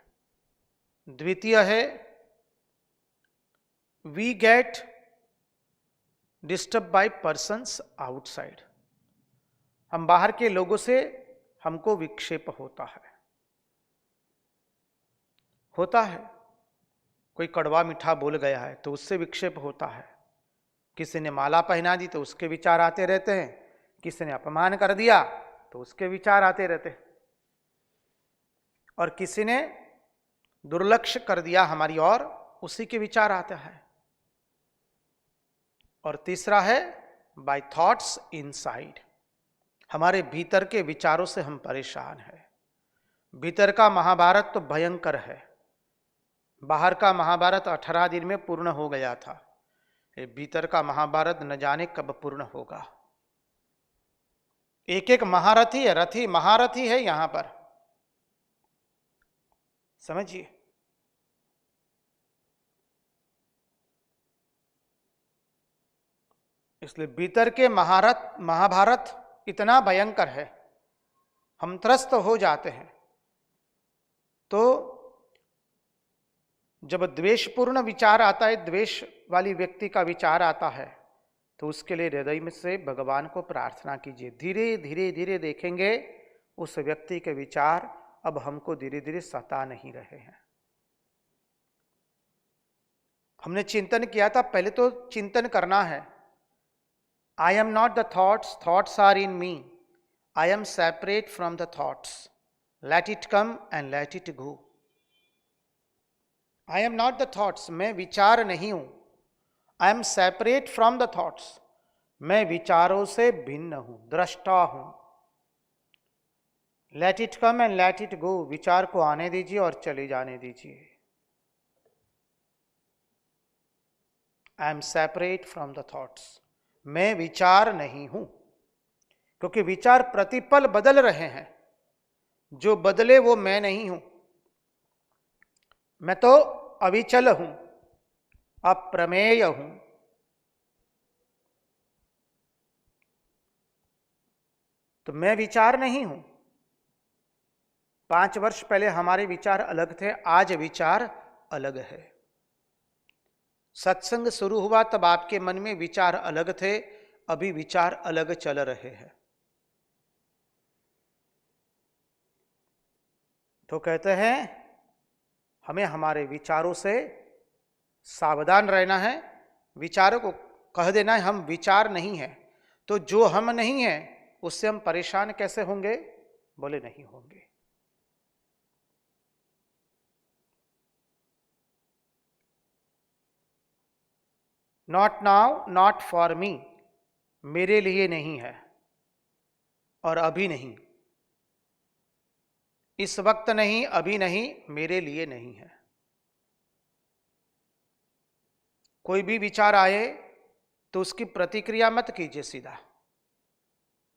द्वितीय है we get disturb by persons outside. हम बाहर के लोगों से हमको विक्षेप होता है। कोई कड़वा मीठा बोल गया है तो उससे विक्षेप होता है। किसी ने माला पहना दी तो उसके विचार आते रहते हैं। किसी ने अपमान कर दिया तो उसके विचार आते रहते हैं। और किसी ने दुर्लक्ष्य कर दिया हमारी ओर, उसी के विचार आते हैं। और तीसरा है बाय थॉट्स इनसाइड। हमारे भीतर के विचारों से हम परेशान हैं। भीतर का महाभारत तो भयंकर है। बाहर का महाभारत 18 दिन में पूर्ण हो गया था। ये भीतर का महाभारत न जाने कब पूर्ण होगा। एक एक महारथी है, रथी महारथी है यहां पर, समझिए। इसलिए भीतर के महाभारत इतना भयंकर है, हम त्रस्त हो जाते हैं। तो जब द्वेषपूर्ण विचार आता है, द्वेष वाली व्यक्ति का विचार आता है, तो उसके लिए हृदय में से भगवान को प्रार्थना कीजिए। धीरे धीरे धीरे देखेंगे उस व्यक्ति के विचार अब हमको धीरे धीरे सता नहीं रहे हैं। हमने चिंतन किया था, पहले तो चिंतन करना है। I am not the thoughts, thoughts are in me. I am separate from the thoughts. Let it come and let it go. I am not the thoughts, मैं विचार नहीं हूं। I am separate from the thoughts, मैं विचारों से भिन्न हूं, दृष्टा हूं। Let it come and let it go, विचार को आने दीजिए और चले जाने दीजिए। I am separate from the thoughts, मैं विचार नहीं हूं। क्योंकि विचार प्रतिपल बदल रहे हैं, जो बदले वो मैं नहीं हूं। मैं तो अविचल हूं, अप्रमेय हूं। तो मैं विचार नहीं हूं। 5 वर्ष पहले हमारे विचार अलग थे, आज विचार अलग है। सत्संग शुरू हुआ तब आपके मन में विचार अलग थे, अभी विचार अलग चल रहे हैं। तो कहते हैं हमें हमारे विचारों से सावधान रहना है। विचारों को कह देना है हम विचार नहीं है। तो जो हम नहीं है उससे हम परेशान कैसे होंगे? बोले नहीं होंगे। Not now, not for me, मेरे लिए नहीं है और अभी नहीं, इस वक्त नहीं, अभी नहीं, मेरे लिए नहीं है। कोई भी विचार आए तो उसकी प्रतिक्रिया मत कीजिए, सीधा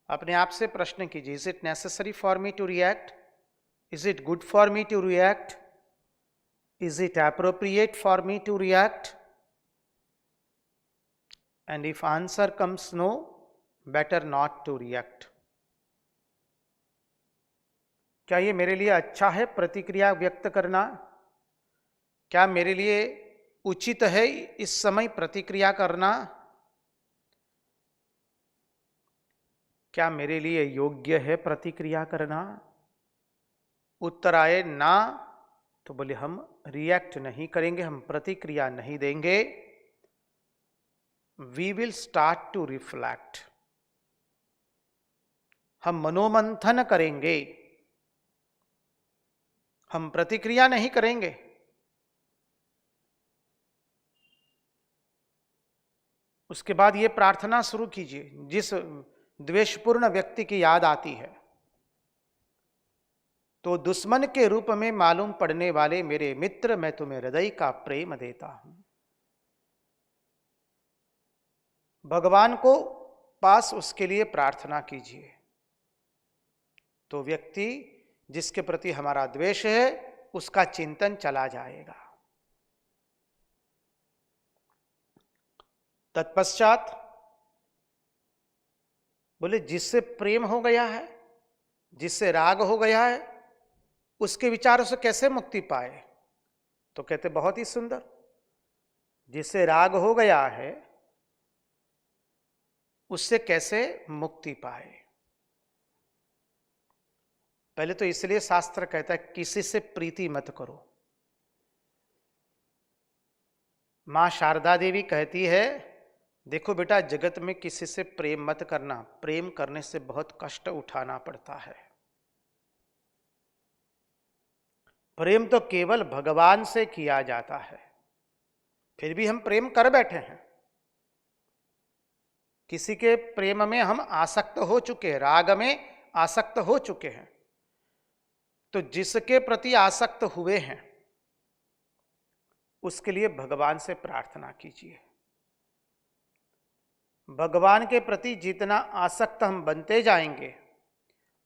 अपने आप से प्रश्न कीजिए, is it necessary for me to react? Is it good for me to react? Is it appropriate for me to react? And if answer comes no, better not to react. क्या ये मेरे लिए अच्छा है प्रतिक्रिया व्यक्त करना? क्या मेरे लिए उचित है इस समय प्रतिक्रिया करना? क्या मेरे लिए योग्य है प्रतिक्रिया करना? उत्तर आए ना, तो बोले हम रिएक्ट नहीं करेंगे, हम प्रतिक्रिया नहीं देंगे। We will start to reflect, हम मनोमंथन करेंगे, हम प्रतिक्रिया नहीं करेंगे। उसके बाद ये प्रार्थना शुरू कीजिए, जिस द्वेषपूर्ण व्यक्ति की याद आती है तो दुश्मन के रूप में मालूम पड़ने वाले मेरे मित्र, मैं तुम्हें हृदय का प्रेम देता हूं। भगवान को पास उसके लिए प्रार्थना कीजिए, तो व्यक्ति जिसके प्रति हमारा द्वेष है उसका चिंतन चला जाएगा। तत्पश्चात बोले जिससे प्रेम हो गया है, जिससे राग हो गया है, उसके विचारों से कैसे मुक्ति पाए? तो कहते बहुत ही सुंदर, जिससे राग हो गया है उससे कैसे मुक्ति पाए? पहले तो इसलिए शास्त्र कहता है किसी से प्रीति मत करो। मां शारदा देवी कहती है देखो बेटा, जगत में किसी से प्रेम मत करना, प्रेम करने से बहुत कष्ट उठाना पड़ता है। प्रेम तो केवल भगवान से किया जाता है, फिर भी हम प्रेम कर बैठे हैं। किसी के प्रेम में हम आसक्त हो चुके हैं, राग में आसक्त हो चुके हैं, तो जिसके प्रति आसक्त हुए हैं उसके लिए भगवान से प्रार्थना कीजिए। भगवान के प्रति जितना आसक्त हम बनते जाएंगे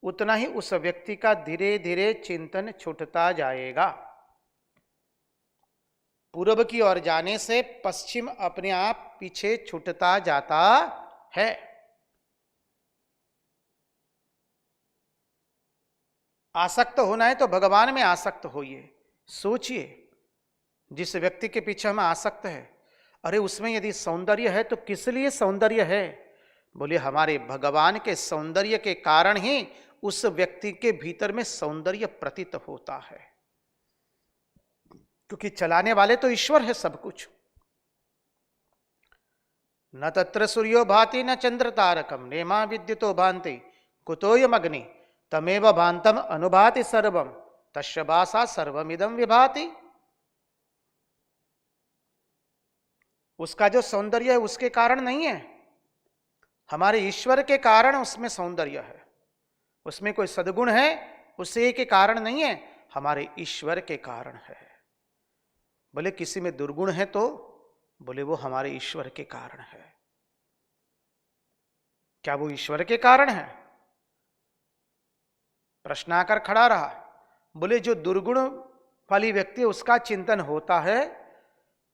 उतना ही उस व्यक्ति का धीरे धीरे चिंतन छूटता जाएगा। पूर्व की ओर जाने से पश्चिम अपने आप पीछे छूटता जाता है। आसक्त होना है तो भगवान में आसक्त होइए। सोचिए, जिस व्यक्ति के पीछे हम आसक्त है, अरे उसमें यदि सौंदर्य है तो किस लिए सौंदर्य है? बोले हमारे भगवान के सौंदर्य के कारण ही उस व्यक्ति के भीतर में सौंदर्य प्रतीत होता है, क्योंकि चलाने वाले तो ईश्वर है सब कुछ। न तत्र सूर्यो भाति न चंद्र तारकम नेमा विद्युतो भान्ति कुतोयम अग्नि तमेव भान्तम अनुभाति सर्वम तस्य भासा सर्वमिदं विभाति। उसका जो सौंदर्य है उसके कारण नहीं है, हमारे ईश्वर के कारण उसमें सौंदर्य है। उसमें कोई सद्गुण है उसे के कारण नहीं है, हमारे ईश्वर के कारण है। बोले किसी में दुर्गुण है तो बोले वो हमारे ईश्वर के कारण है। क्या वो ईश्वर के कारण है? प्रश्न आकर खड़ा रहा। बोले जो दुर्गुण वाली व्यक्ति उसका चिंतन होता है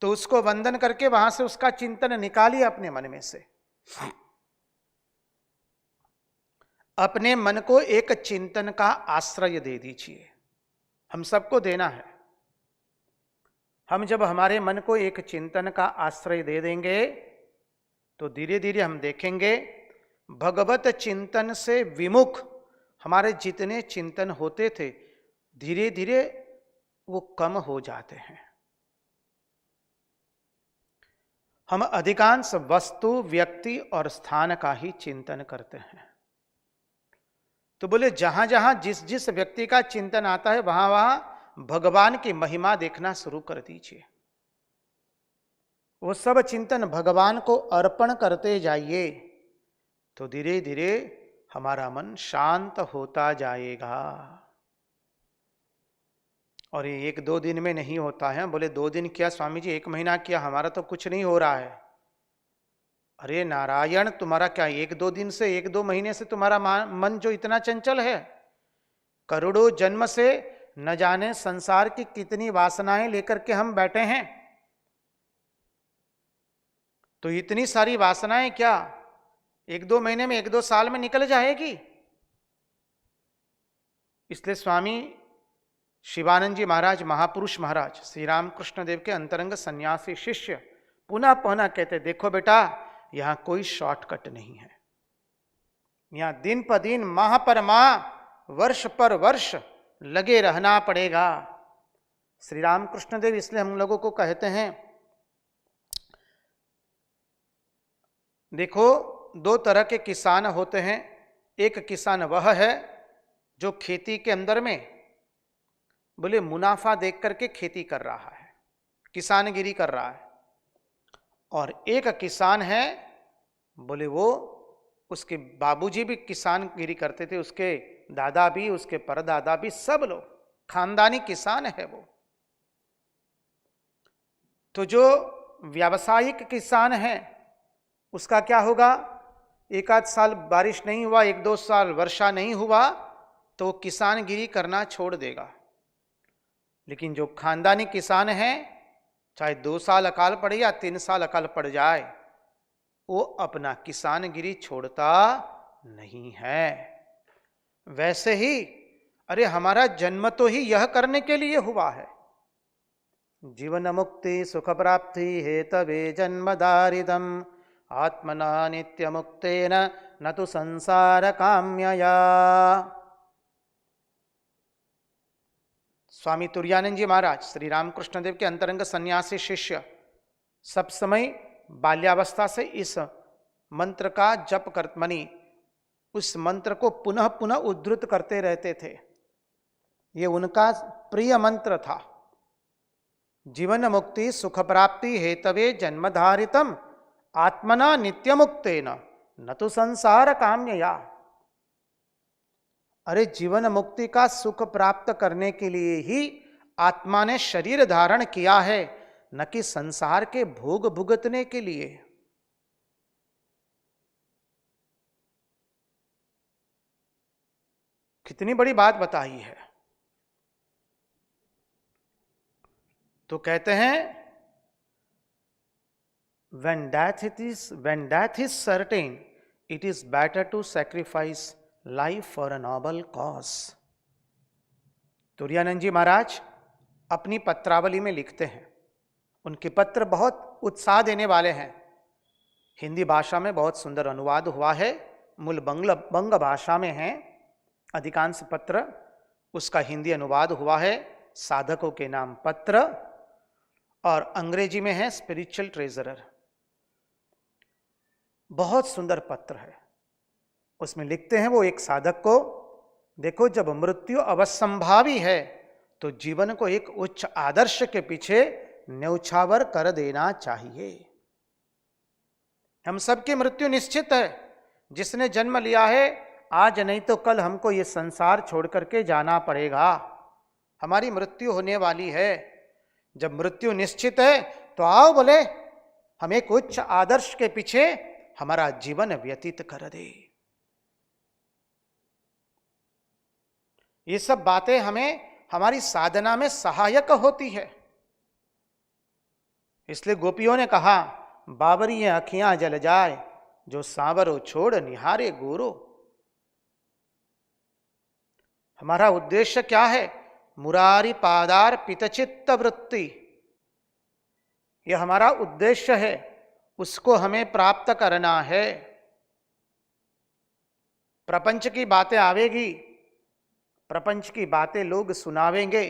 तो उसको वंदन करके वहां से उसका चिंतन निकालिए अपने मन में से। अपने मन को एक चिंतन का आश्रय दे दीजिए। हम सबको देना है। हम जब हमारे मन को एक चिंतन का आश्रय दे देंगे तो धीरे धीरे हम देखेंगे भगवत चिंतन से विमुख हमारे जितने चिंतन होते थे धीरे धीरे वो कम हो जाते हैं। हम अधिकांश वस्तु, व्यक्ति और स्थान का ही चिंतन करते हैं। तो बोले जहां जहां जिस जिस व्यक्ति का चिंतन आता है वहां वहां भगवान की महिमा देखना शुरू कर दीजिए। वो सब चिंतन भगवान को अर्पण करते जाइए तो धीरे धीरे हमारा मन शांत होता जाएगा। और ये 1-2 दिन में नहीं होता है। बोले 2 दिन किया स्वामी जी, 1 महीना किया, हमारा तो कुछ नहीं हो रहा है। अरे नारायण, तुम्हारा क्या 1-2 दिन से 1-2 महीने से तुम्हारा मन जो इतना चंचल है? करोड़ों जन्म से न जाने संसार की कितनी वासनाएं लेकर के हम बैठे हैं। तो इतनी सारी वासनाएं क्या 1-2 महीने में 1-2 साल में निकल जाएगी? इसलिए स्वामी शिवानंद जी महाराज, महापुरुष महाराज, श्री रामकृष्ण देव के अंतरंग सन्यासी शिष्य पुनः पुनः कहते, देखो बेटा, यहां कोई शॉर्टकट नहीं है। यहां दिन पर दिन, माह पर माह, वर्ष पर वर्ष लगे रहना पड़ेगा। श्री रामकृष्ण देव इसलिए हम लोगों को कहते हैं, देखो दो तरह के किसान होते हैं। एक किसान वह है जो खेती के अंदर में बोले मुनाफा देख करके खेती कर रहा है, किसानगिरी कर रहा है। और एक किसान है, बोले वो, उसके बाबूजी भी किसानगिरी करते थे, उसके दादा भी, उसके परदादा भी, सब लोग खानदानी किसान है वो। तो जो व्यावसायिक किसान है उसका क्या होगा? एक आध साल बारिश नहीं हुआ, एक दो साल वर्षा नहीं हुआ तो वो किसानगिरी करना छोड़ देगा। लेकिन जो खानदानी किसान है, चाहे 2 साल अकाल पड़े या 3 साल अकाल पड़ जाए, वो अपना किसानगिरी छोड़ता नहीं है। वैसे ही अरे हमारा जन्म तो ही यह करने के लिए हुआ है। जीवन मुक्ति सुख प्राप्ति हेतवे जन्मदारिदम आत्मना नित्य मुक्तेन न तो संसार काम्यया। स्वामी तुरानंद जी महाराज, श्री रामकृष्ण देव के अंतरंग सन्यासी शिष्य, सब समय बाल्यावस्था से इस मंत्र का जप कर मनी उस मंत्र को पुनः पुनः उद्धृत करते रहते थे। ये उनका प्रिय मंत्र था। जीवन मुक्ति सुख प्राप्ति हेतवे जन्मधारितम आत्मना नित्य मुक्तेन न तो संसार काम्यया। अरे जीवन मुक्ति का सुख प्राप्त करने के लिए ही आत्मा ने शरीर धारण किया है, न कि संसार के भोग भुगतने के लिए। कितनी बड़ी बात बताई है। तो कहते हैं when death is certain, it is better to sacrifice life for a noble cause. Turanand जी महाराज अपनी पत्रावली में लिखते हैं, उनके पत्र बहुत उत्साह देने वाले हैं। हिंदी भाषा में बहुत सुंदर अनुवाद हुआ है, मूल बंग भाषा में है अधिकांश पत्र, उसका हिंदी अनुवाद हुआ है साधकों के नाम पत्र, और अंग्रेजी में है स्पिरिचुअल ट्रेजरर। बहुत सुंदर पत्र है। उसमें लिखते हैं वो एक साधक को, देखो जब मृत्यु अवश्यंभावी है तो जीवन को एक उच्च आदर्श के पीछे न्यौछावर कर देना चाहिए। हम सबकी मृत्यु निश्चित है। जिसने जन्म लिया है, आज नहीं तो कल हमको ये संसार छोड़ करके जाना पड़ेगा। हमारी मृत्यु होने वाली है। जब मृत्यु निश्चित है तो आओ बोले हम एक उच्च आदर्श के पीछे हमारा जीवन व्यतीत कर दे। ये सब बातें हमें हमारी साधना में सहायक होती है। इसलिए गोपियों ने कहा, बाबरी अखियां जल जाए जो सांवरो छोड़ निहारे गोरो। हमारा उद्देश्य क्या है? मुरारी पादार पितचित्त वृत्ति, यह हमारा उद्देश्य है। उसको हमें प्राप्त करना है। प्रपंच की बातें आवेगी, प्रपंच की बातें लोग सुनावेंगे,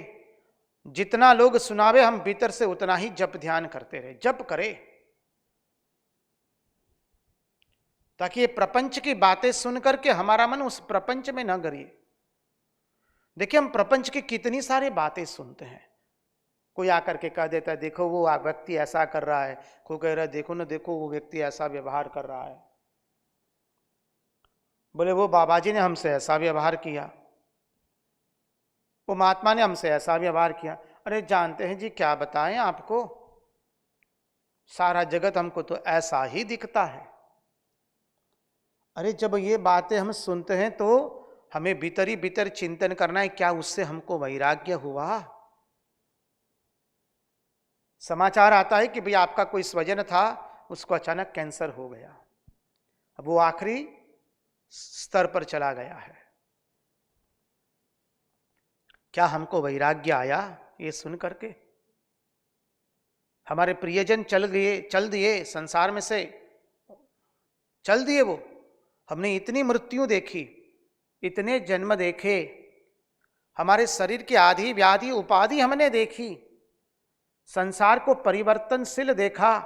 जितना लोग सुनावे हम भीतर से उतना ही जप ध्यान करते रहे, जप करें, ताकि ये प्रपंच की बातें सुन करके हमारा मन उस प्रपंच में न गिरे। देखिए हम प्रपंच की कितनी सारी बातें सुनते हैं। कोई आकर के कह देता है देखो वो व्यक्ति ऐसा कर रहा है, कोई कह रहा है देखो ना देखो वो व्यक्ति ऐसा व्यवहार कर रहा है, बोले वो बाबा जी ने हमसे ऐसा व्यवहार किया, वो महात्मा ने हमसे ऐसा व्यवहार किया। अरे जानते हैं जी क्या बताएं आपको, सारा जगत हमको तो ऐसा ही दिखता है। अरे जब ये बातें हम सुनते हैं तो हमें भीतर ही भीतर चिंतन करना है, क्या उससे हमको वैराग्य हुआ? समाचार आता है कि भाई आपका कोई स्वजन था, उसको अचानक कैंसर हो गया, अब वो आखिरी स्तर पर चला गया है। क्या हमको वैराग्य आया ये सुन करके? हमारे प्रियजन चल दिए संसार में से, चल दिए वो। हमने इतनी मृत्यु देखी, इतने जन्म देखे, हमारे शरीर की आदि व्याधि उपाधि हमने देखी, संसार को परिवर्तनशील देखा,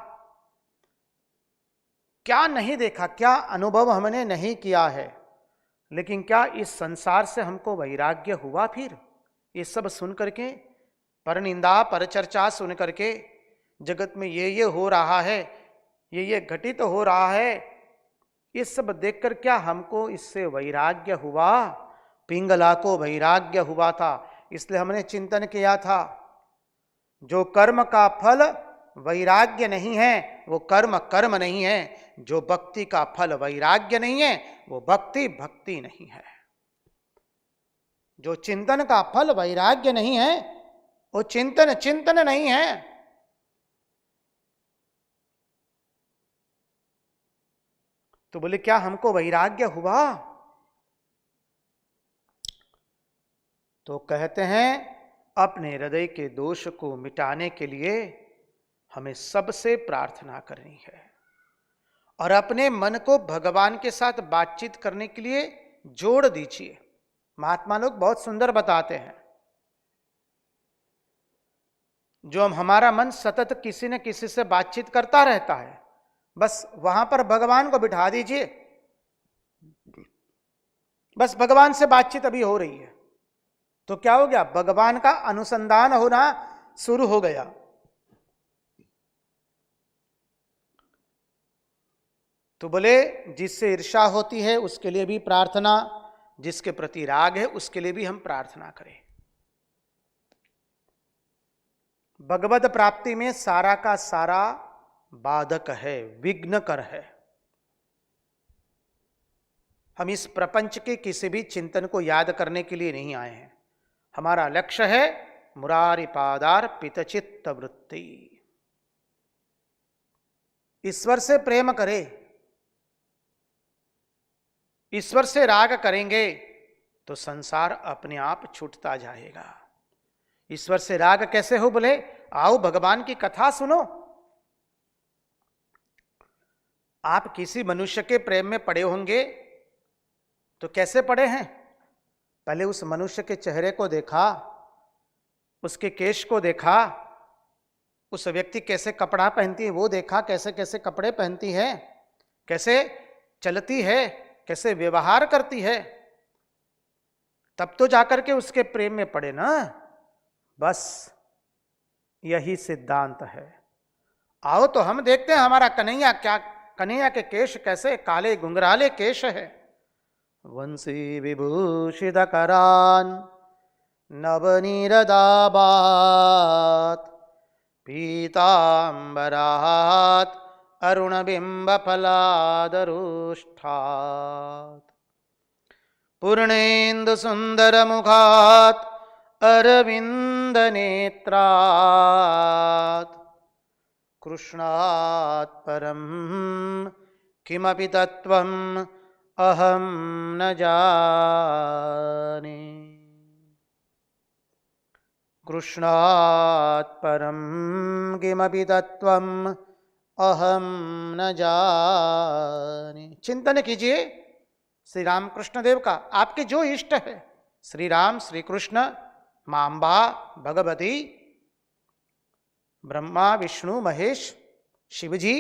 क्या नहीं देखा, क्या अनुभव हमने नहीं किया है। लेकिन क्या इस संसार से हमको वैराग्य हुआ? फिर ये सब सुन करके, पर निंदा पर चर्चा सुन करके, जगत में ये हो रहा है, ये घटित हो रहा है, ये सब देखकर क्या हमको इससे वैराग्य हुआ? पिंगला को वैराग्य हुआ था, इसलिए हमने चिंतन किया था जो कर्म का फल वैराग्य नहीं है वो कर्म कर्म नहीं है, जो भक्ति का फल वैराग्य नहीं है वो भक्ति भक्ति नहीं है। जो चिंतन का फल वैराग्य नहीं है वो चिंतन चिंतन नहीं है। तो बोले क्या हमको वैराग्य हुआ? तो कहते हैं अपने हृदय के दोष को मिटाने के लिए हमें सबसे प्रार्थना करनी है और अपने मन को भगवान के साथ बातचीत करने के लिए जोड़ दीजिए। महात्मा लोग बहुत सुंदर बताते हैं, जो हमारा मन सतत किसी न किसी से बातचीत करता रहता है, बस वहां पर भगवान को बिठा दीजिए, बस भगवान से बातचीत अभी हो रही है, तो क्या हो गया? भगवान का अनुसंधान होना शुरू हो गया। तो बोले जिससे ईर्ष्या होती है उसके लिए भी प्रार्थना, जिसके प्रति राग है उसके लिए भी हम प्रार्थना करें। भगवत प्राप्ति में सारा का सारा बाधक है, विघ्नकर है। हम इस प्रपंच के किसी भी चिंतन को याद करने के लिए नहीं आए हैं। हमारा लक्ष्य है मुरारी पादार पितचित्त वृत्ति। ईश्वर से प्रेम करें, ईश्वर से राग करेंगे तो संसार अपने आप छूटता जाएगा। ईश्वर से राग कैसे हो? बोले आओ भगवान की कथा सुनो। आप किसी मनुष्य के प्रेम में पड़े होंगे तो कैसे पड़े हैं? पहले उस मनुष्य के चेहरे को देखा, उसके केश को देखा, उस व्यक्ति कैसे कपड़ा पहनती है वो देखा, कैसे कैसे कपड़े पहनती है, कैसे चलती है, कैसे व्यवहार करती है, तब तो जाकर के उसके प्रेम में पड़े ना। बस यही सिद्धांत है। आओ तो हम देखते हैं हमारा कन्हैया क्या, कन्हैया के केश कैसे काले गुंगराले केश है, वंशी विभूषित करान नवनीरदाबात पीतांबरात अरुणबिंब फलादरुष्ठात पूर्णेन्दु सुंदर मुखात अरविंद नेत्रात कृष्णात् परम किमपि तत्वम अहम न जाने। कृष्णात् परम किमपि तत्वम अहम न जाने। चिंतन कीजिए श्री राम कृष्ण देव का, आपके जो इष्ट है, श्री राम, श्री कृष्ण, मां अम्बा, भगवती, ब्रह्मा, विष्णु, महेश, शिवजी,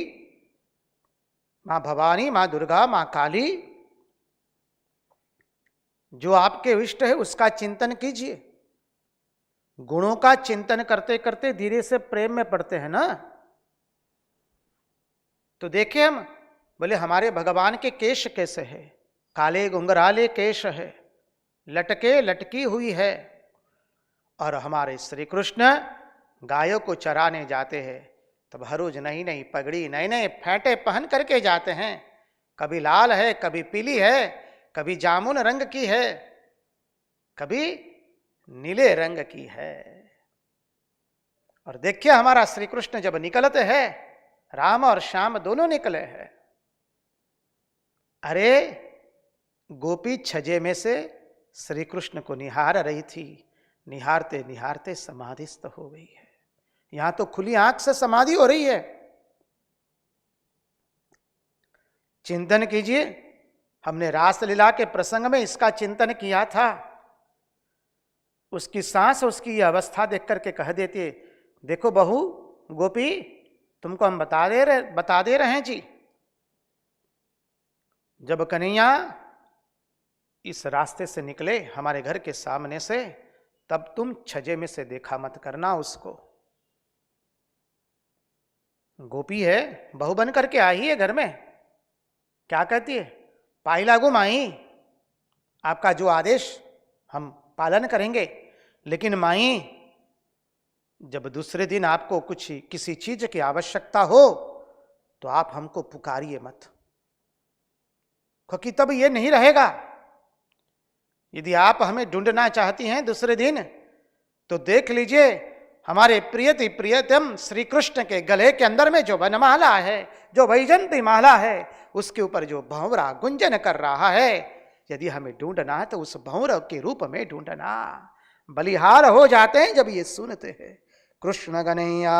मां भवानी, मां दुर्गा, मां काली, जो आपके इष्ट है उसका चिंतन कीजिए। गुणों का चिंतन करते करते धीरे से प्रेम में पड़ते हैं ना। तो देखें हम, बोले हमारे भगवान के केश कैसे है, काले घुंघराले केश है, लटके लटकी हुई है। और हमारे श्री कृष्ण गायों को चराने जाते हैं तब हर रोज नई नई पगड़ी, नए नए फेंटे पहन करके जाते हैं। कभी लाल है, कभी पीली है, कभी जामुन रंग की है, कभी नीले रंग की है। और देखिए हमारा श्री कृष्ण जब निकलते हैं, राम और श्याम दोनों निकले हैं। अरे गोपी छजे में से श्री कृष्ण को निहार रही थी, निहारते निहारते समाधिस्थ हो गई है। यहां तो खुली आंख से समाधि हो रही है। चिंतन कीजिए, हमने रासलीला के प्रसंग में इसका चिंतन किया था। उसकी सांस, उसकी अवस्था देख करके कह देते, देखो बहू गोपी, तुमको हम बता दे रहे हैं जी, जब कन्हैया इस रास्ते से निकले हमारे घर के सामने से, तब तुम छजे में से देखा मत करना उसको। गोपी है, बहू बन करके आई है घर में, क्या कहती है, पाई लागू माई, आपका जो आदेश हम पालन करेंगे, लेकिन माई जब दूसरे दिन आपको कुछ किसी चीज की आवश्यकता हो तो आप हमको पुकारिए मत, क्योंकि तब ये नहीं रहेगा। यदि आप हमें ढूंढना चाहती हैं दूसरे दिन, तो देख लीजिए हमारे प्रियति प्रियतम श्री कृष्ण के गले के अंदर में जो वनमाला है, जो वैजंती माला है, उसके ऊपर जो भंवरा गुंजन कर रहा है, यदि हमें ढूंढना है तो उस भंवर के रूप में ढूंढना। बलिहार हो जाते हैं जब ये सुनते हैं। कृष्ण कन्हैया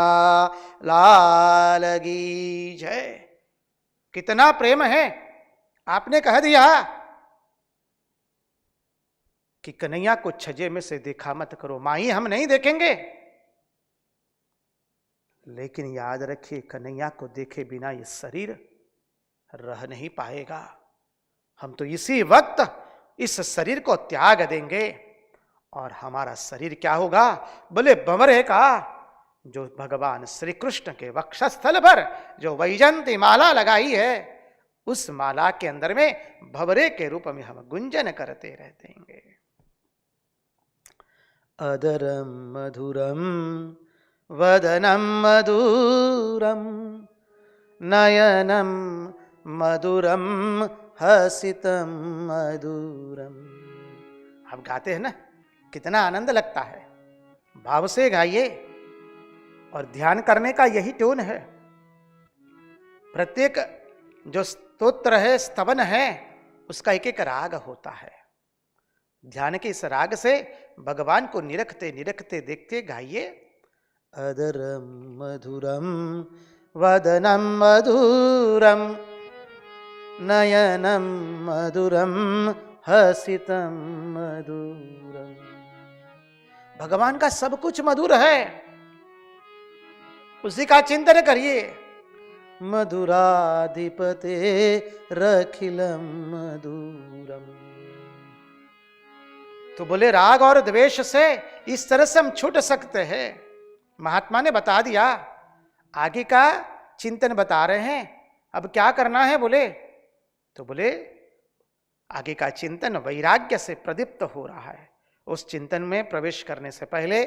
लाल की जय। कितना प्रेम है। आपने कह दिया कि कन्हैया को छजे में से देखा मत करो, माही हम नहीं देखेंगे, लेकिन याद रखिए कन्हैया को देखे बिना ये शरीर रह नहीं पाएगा। हम तो इसी वक्त इस शरीर को त्याग देंगे और हमारा शरीर क्या होगा, बोले भंवरे का, जो भगवान श्री कृष्ण के वक्षस्थल पर जो वैजंती माला लगाई है, उस माला के अंदर में भंवरे के रूप में हम गुंजन करते रहते हैं। अदरम मधुरम वदनम मधुरम नयनम मधुरम हसितम मधुरम। हम गाते हैं ना, कितना आनंद लगता है। भाव से गाइए, और ध्यान करने का यही टोन है। प्रत्येक जो स्तोत्र है, स्तवन है, उसका एक एक राग होता है। ध्यान के इस राग से भगवान को निरखते निरखते देखते गाइए। अदरम मधुरम वदनम मधुरम नयनम मधुरम हसितम मधुरम। भगवान का सब कुछ मधुर है, उसी का चिंतन करिए। मधुराधिपते रखिलम मधुरम। तो बोले राग और द्वेष से इस तरह से हम छूट सकते हैं। महात्मा ने बता दिया, आगे का चिंतन बता रहे हैं। अब क्या करना है बोले, तो बोले आगे का चिंतन वैराग्य से प्रदीप्त हो रहा है। उस चिंतन में प्रवेश करने से पहले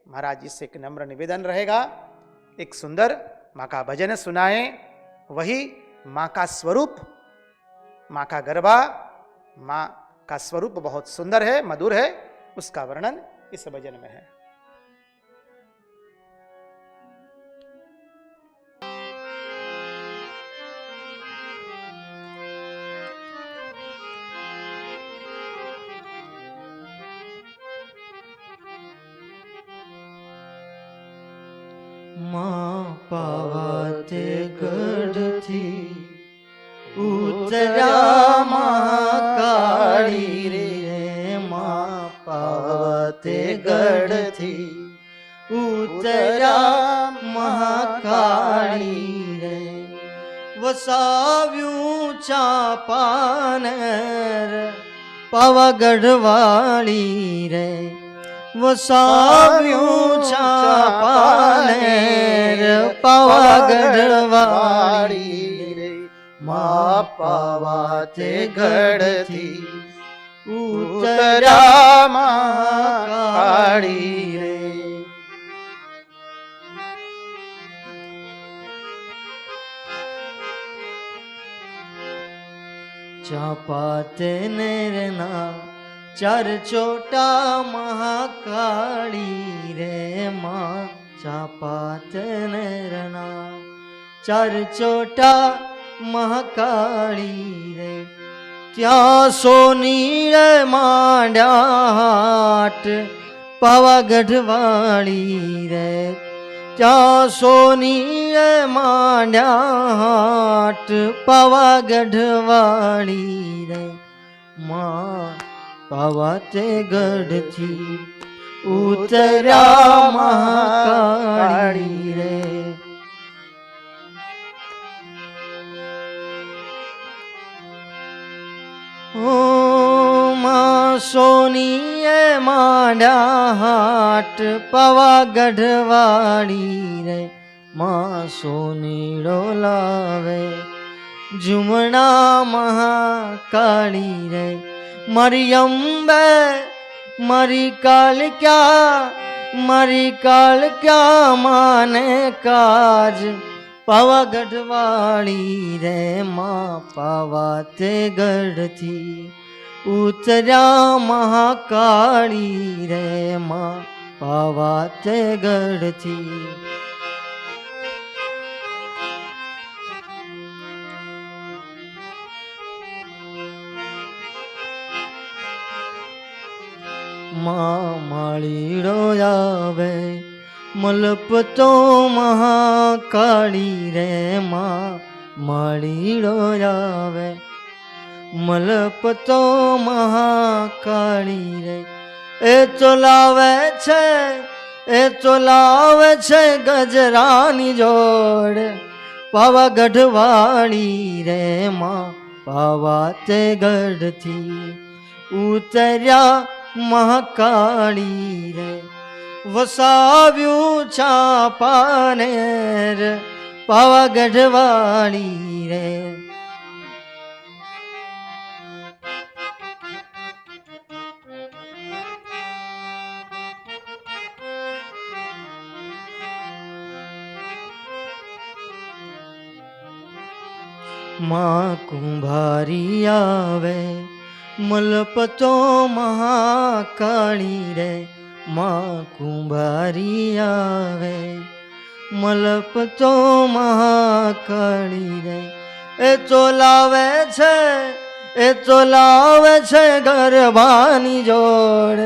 महाराज जी से एक नम्र निवेदन रहेगा, एक सुंदर माँ का भजन सुनाए। वही माँ का स्वरूप, माँ का गरबा, माँ का स्वरूप बहुत सुंदर है, मधुर है, उसका वर्णन इस भजन में है। माँ पावते गढ़ थी उतरा महाकाली रे। माँ पावते गढ़ थी उतरा महाकाली रे। वसाव्यूं चापानर पावागढ़ वाली रे। वसाव्यूं चापानेर पावागढ़ वाली रे। माँ पावाते गढ़ थी उतरा महाकाली रे। चापाते नेरना चार चोटा महाकाली रे। माँ चापात नरना चार चोटा महाकाली रे। त्या सोनी रे मांड्या हाट પાવાગઢ વાળી રે ત્યાં સોનીએ માંડ્યા હાટ પાવાગઢ વાળી રે માં પાવા તે ગઢથી ઉતર્યા મહાકાળી રે ઓ માં સોનીએ માંડ્યા હાટ પાવાગઢ વાળી રે માં સોનીડો લાવે જુમણા મહાકાળી રે મારી અંબે મારી કાળ ક્યાં માને કાજ પાવાગઢ વાળી રે માં પાવા તે ગઢથી ઉતર્યા મહાકાળી રે માં પાવા તે ગઢથી માં માળીડો આવે મલપતો મહાકાળી રે માં માળીડો આવે મલપતો મહાકાળી રે એ તો લાવે છે ગજરાની જોડ પાવાગઢ વાળી રે માં પાવા તે ગઢથી ઉતર્યા મહાકાળી રે વસાવ્યું ચાંપાનેર પાવાગઢ વાળી રે માં કુંભારી આવે મલપતો મહાકાળી રે માં કુંભારી આવે મલપતો મહાકાળી રે એ તો લાવે છે ગરબાની જોડ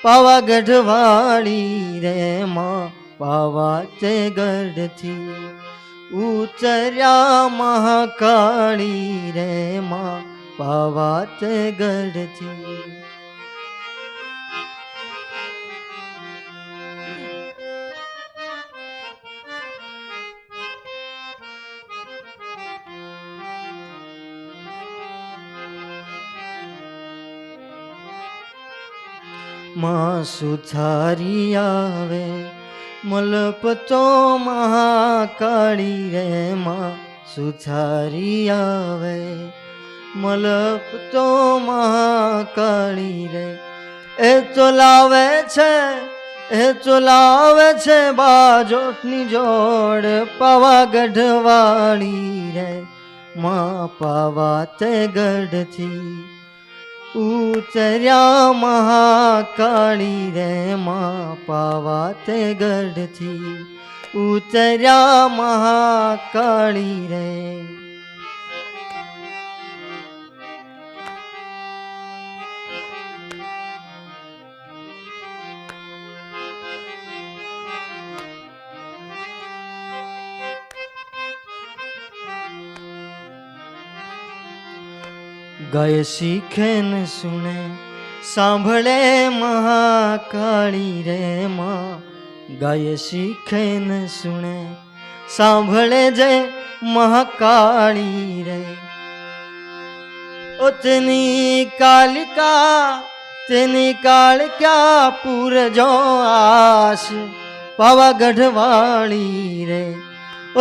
પાવાગઢ વાળી રે માં પાવા તે ગઢથી ઉતર્યા મહાકાળી રે માં પાવા તે ગઢથી માં સુથારી આવે મલપતો મહાકાળી રે માં સુથારી આવે મલપતો મહાકાળી રે એ તો લાવે છે બાજોટની જોડ પાવાગઢ વાળી રે માં પાવા તે ગઢથી ઉતર્યા મહાકાળી રે માં પાવા તે ગઢથી ઉતર્યા મહાકાળી રે ગાય શીખે ન સુણે સાંભળે મહાકાળી રે માં ગાય શીખે ન સુણે સાંભળે જે મહાકાળી રે ઓ તેની કાળિકા પૂરજો આશ પાવાગઢ વાળી રે ઓ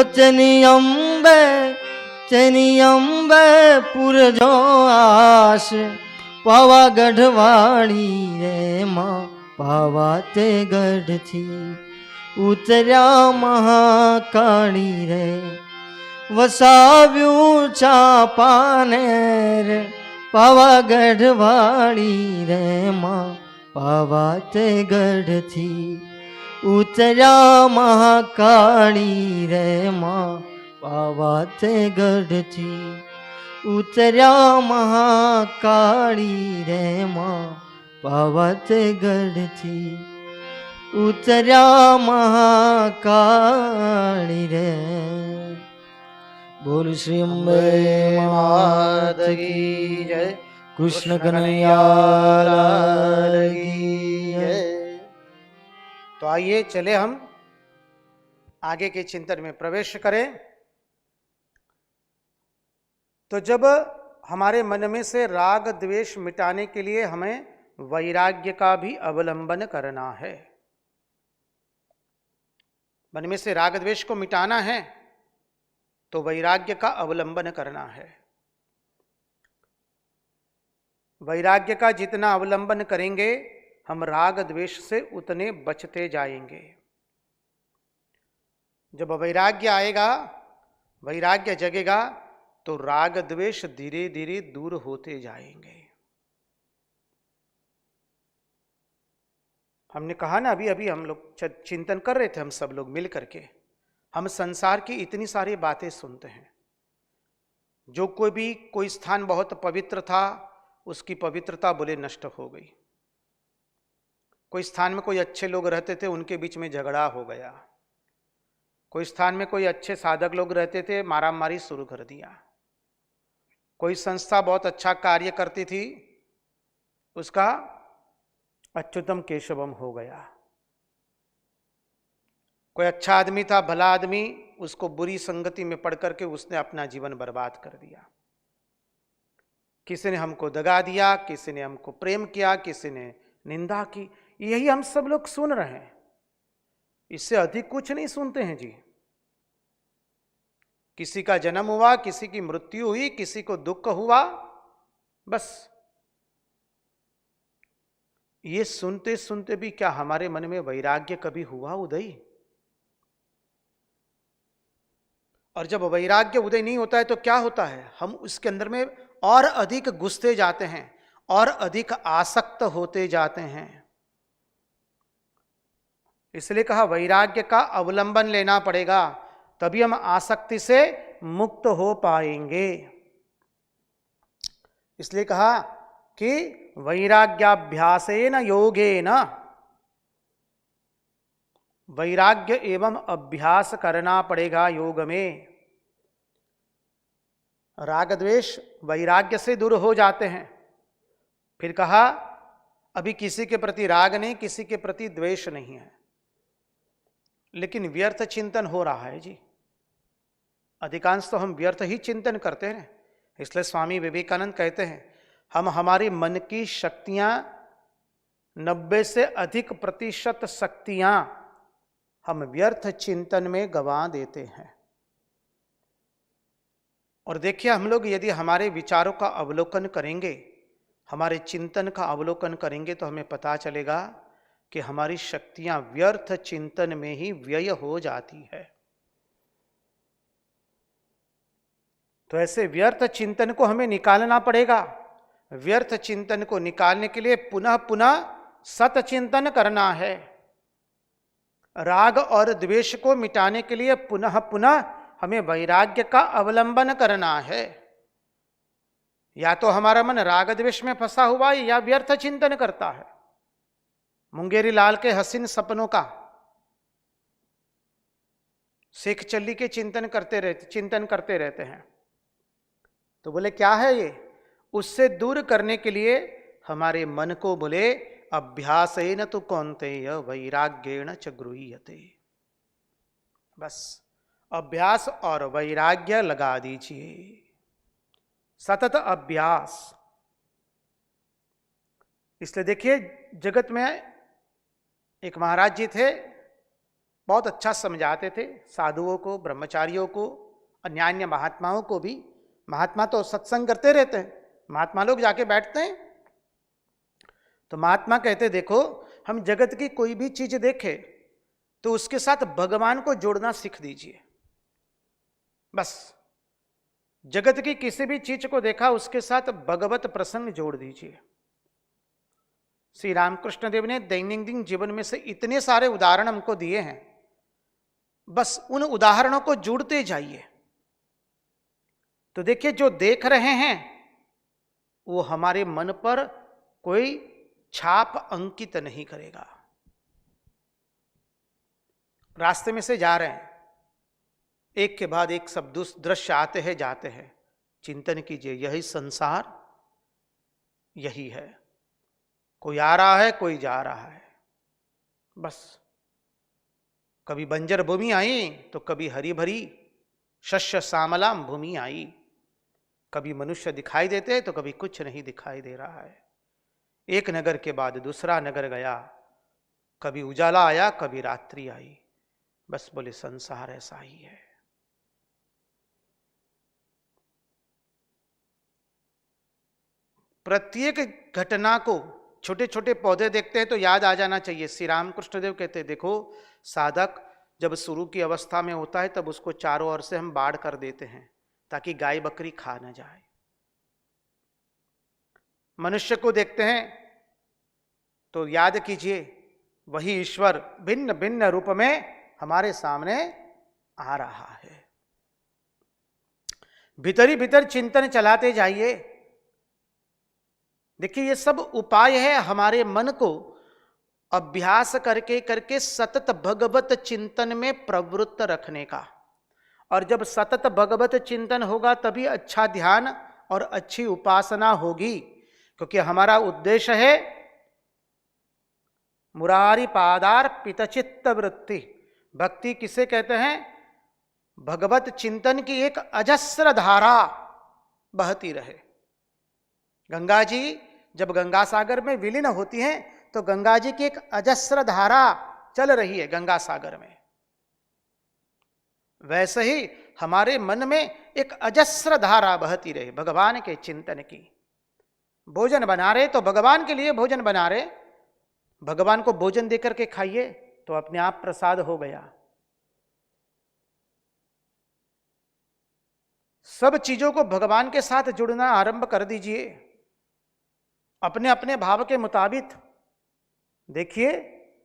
તેની અંબે પૂરજો આશ પાવાગઢ વાળી રે માં પાવા તે ગઢથી ઉતર્યા મહાકાળી રે વસાવ્યું ચાંપાનેર પાવાગઢ વાળી રે માં પાવા તે ગઢથી ઉતર્યા મહાકાળી રે માં પાવા તે ગઢથી ઉતર્યા મહાકાળી રે માં પાવા તે ગઢથી उतरा महाकाली रे। बोल श्री अम्बे मात की जय, कृष्ण कन्हैया लाल की जय। तो आइए चले हम आगे के चिंतन में प्रवेश करें। तो जब हमारे मन में से राग द्वेष मिटाने के लिए हमें वैराग्य का भी अवलंबन करना है। मन में से राग द्वेष को मिटाना है तो वैराग्य का अवलंबन करना है। वैराग्य का जितना अवलंबन करेंगे हम राग द्वेष से उतने बचते जाएंगे। जब वैराग्य आएगा, वैराग्य जगेगा तो राग द्वेष धीरे धीरे दूर होते जाएंगे। हमने कहा ना, अभी अभी हम लोग चिंतन कर रहे थे, हम सब लोग मिल करके। हम संसार की इतनी सारी बातें सुनते हैं। जो कोई स्थान बहुत पवित्र था, उसकी पवित्रता बोले नष्ट हो गई। कोई स्थान में कोई अच्छे लोग रहते थे, उनके बीच में झगड़ा हो गया। कोई स्थान में कोई अच्छे साधक लोग रहते थे, मारामारी शुरू कर दिया। कोई संस्था बहुत अच्छा कार्य करती थी, उसका अच्युतम केशवम हो गया। कोई अच्छा आदमी था, भला आदमी, उसको बुरी संगति में पड़ करके उसने अपना जीवन बर्बाद कर दिया। किसी ने हमको दगा दिया, किसी ने हमको प्रेम किया, किसी ने निंदा की। यही हम सब लोग सुन रहे हैं, इससे अधिक कुछ नहीं सुनते हैं जी। किसी का जन्म हुआ, किसी की मृत्यु हुई, किसी को दुख हुआ, बस ये सुनते सुनते भी क्या हमारे मन में वैराग्य कभी हुआ उदय? और जब वैराग्य उदय नहीं होता है तो क्या होता है? हम उसके अंदर में और अधिक घुसते जाते हैं और अधिक आसक्त होते जाते हैं। इसलिए कहा वैराग्य का अवलंबन लेना पड़ेगा, तभी हम आसक्ति से मुक्त हो पाएंगे। इसलिए कहा कि वैराग्याभ्यासेन योगेन, वैराग्य एवं अभ्यास करना पड़ेगा योग में। राग द्वेष वैराग्य से दूर हो जाते हैं। फिर कहा अभी किसी के प्रति राग नहीं, किसी के प्रति द्वेष नहीं है, लेकिन व्यर्थ चिंतन हो रहा है जी। अधिकांश तो हम व्यर्थ ही चिंतन करते हैं। इसलिए स्वामी विवेकानंद कहते हैं हम हमारी मन की शक्तियां 90 से अधिक प्रतिशत शक्तियां हम व्यर्थ चिंतन में गंवा देते हैं। और देखिए, हम लोग यदि हमारे विचारों का अवलोकन करेंगे, हमारे चिंतन का अवलोकन करेंगे, तो हमें पता चलेगा कि हमारी शक्तियां व्यर्थ चिंतन में ही व्यय हो जाती है। तो ऐसे व्यर्थ चिंतन को हमें निकालना पड़ेगा। व्यर्थ चिंतन को निकालने के लिए पुनः पुनः सत चिंतन करना है। राग और द्वेष को मिटाने के लिए पुनः पुनः हमें वैराग्य का अवलंबन करना है। या तो हमारा मन राग द्वेष में फंसा हुआ है या व्यर्थ चिंतन करता है। मुंगेरी लाल के हसीन सपनों का शेख चल्ली के चिंतन करते रहते हैं। तो बोले क्या है ये? उससे दूर करने के लिए हमारे मन को बोले अभ्यासेन तु कौन्तेय वैराग्येण च गृह्यते। बस अभ्यास और वैराग्य लगा दीजिए, सतत अभ्यास। इसलिए देखिए, जगत में एक महाराज जी थे, बहुत अच्छा समझाते थे साधुओं को, ब्रह्मचारियों को, अन्य महात्माओं को भी। महात्मा तो सत्संग करते रहते हैं, महात्मा लोग जाके बैठते हैं। तो महात्मा कहते देखो, हम जगत की कोई भी चीज देखे तो उसके साथ भगवान को जोड़ना सीख दीजिए। बस जगत की किसी भी चीज को देखा, उसके साथ भगवत प्रसंग जोड़ दीजिए। श्री रामकृष्ण देव ने दैनंदिन जीवन में से इतने सारे उदाहरण हमको दिए हैं, बस उन उदाहरणों को जोड़ते जाइए। तो देखिए, जो देख रहे हैं वो हमारे मन पर कोई छाप अंकित नहीं करेगा। रास्ते में से जा रहे हैं, एक के बाद एक सब दृश्य आते हैं जाते हैं। चिंतन कीजिए, यही संसार, यही है। कोई आ रहा है, कोई जा रहा है, बस। कभी बंजर भूमि आई तो कभी हरी भरी शस्य श्यामलाम भूमि आई। कभी मनुष्य दिखाई देते हैं तो कभी कुछ नहीं दिखाई दे रहा है। एक नगर के बाद दूसरा नगर गया, कभी उजाला आया, कभी रात्रि आई। बस बोले संसार ऐसा ही है। प्रत्येक घटना को, छोटे छोटे पौधे देखते हैं तो याद आ जाना चाहिए। श्री रामकृष्ण देव कहते हैं, देखो साधक जब शुरू की अवस्था में होता है तब उसको चारों ओर से हम बाढ़ कर देते हैं ताकि गाय बकरी खा न जाए। मनुष्य को देखते हैं तो याद कीजिए, वही ईश्वर भिन्न भिन्न रूप में हमारे सामने आ रहा है। भीतर ही भीतर चिंतन चलाते जाइए। देखिए, ये सब उपाय है हमारे मन को अभ्यास करके करके सतत भगवत चिंतन में प्रवृत्त रखने का। और जब सतत भगवत चिंतन होगा तभी अच्छा ध्यान और अच्छी उपासना होगी, क्योंकि हमारा उद्देश्य है मुरारी पादार पितचित्त वृत्ति। भक्ति किसे कहते हैं? भगवत चिंतन की एक अजस्र धारा बहती रहे। गंगा जी जब गंगा सागर में विलीन होती हैं तो गंगा जी की एक अजस्र धारा चल रही है गंगा सागर में। वैसे ही हमारे मन में एक अजस्र धारा बहती रहे भगवान के चिंतन की। भोजन बना रहे तो भगवान के लिए भोजन बना रहे, भगवान को भोजन देकर के खाइए तो अपने आप प्रसाद हो गया। सब चीजों को भगवान के साथ जुड़ना आरंभ कर दीजिए अपने अपने भाव के मुताबिक। देखिए,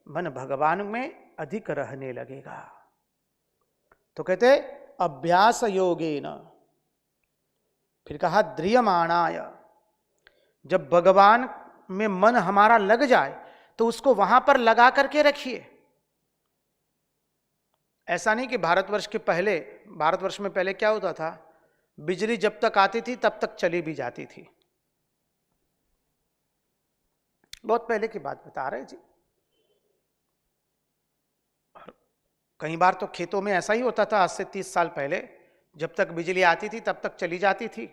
मन भगवान में अधिक रहने लगेगा। तो कहते अभ्यास योगेन, फिर कहा द्रियमाणाय। जब भगवान में मन हमारा लग जाए तो उसको वहां पर लगा करके रखिए। ऐसा नहीं कि भारतवर्ष में पहले क्या होता था, बिजली जब तक आती थी तब तक चली भी जाती थी। बहुत पहले की बात बता रहे जी। कई बार तो खेतों में ऐसा ही होता था, आज से 30 साल पहले, जब तक बिजली आती थी तब तक चली जाती थी।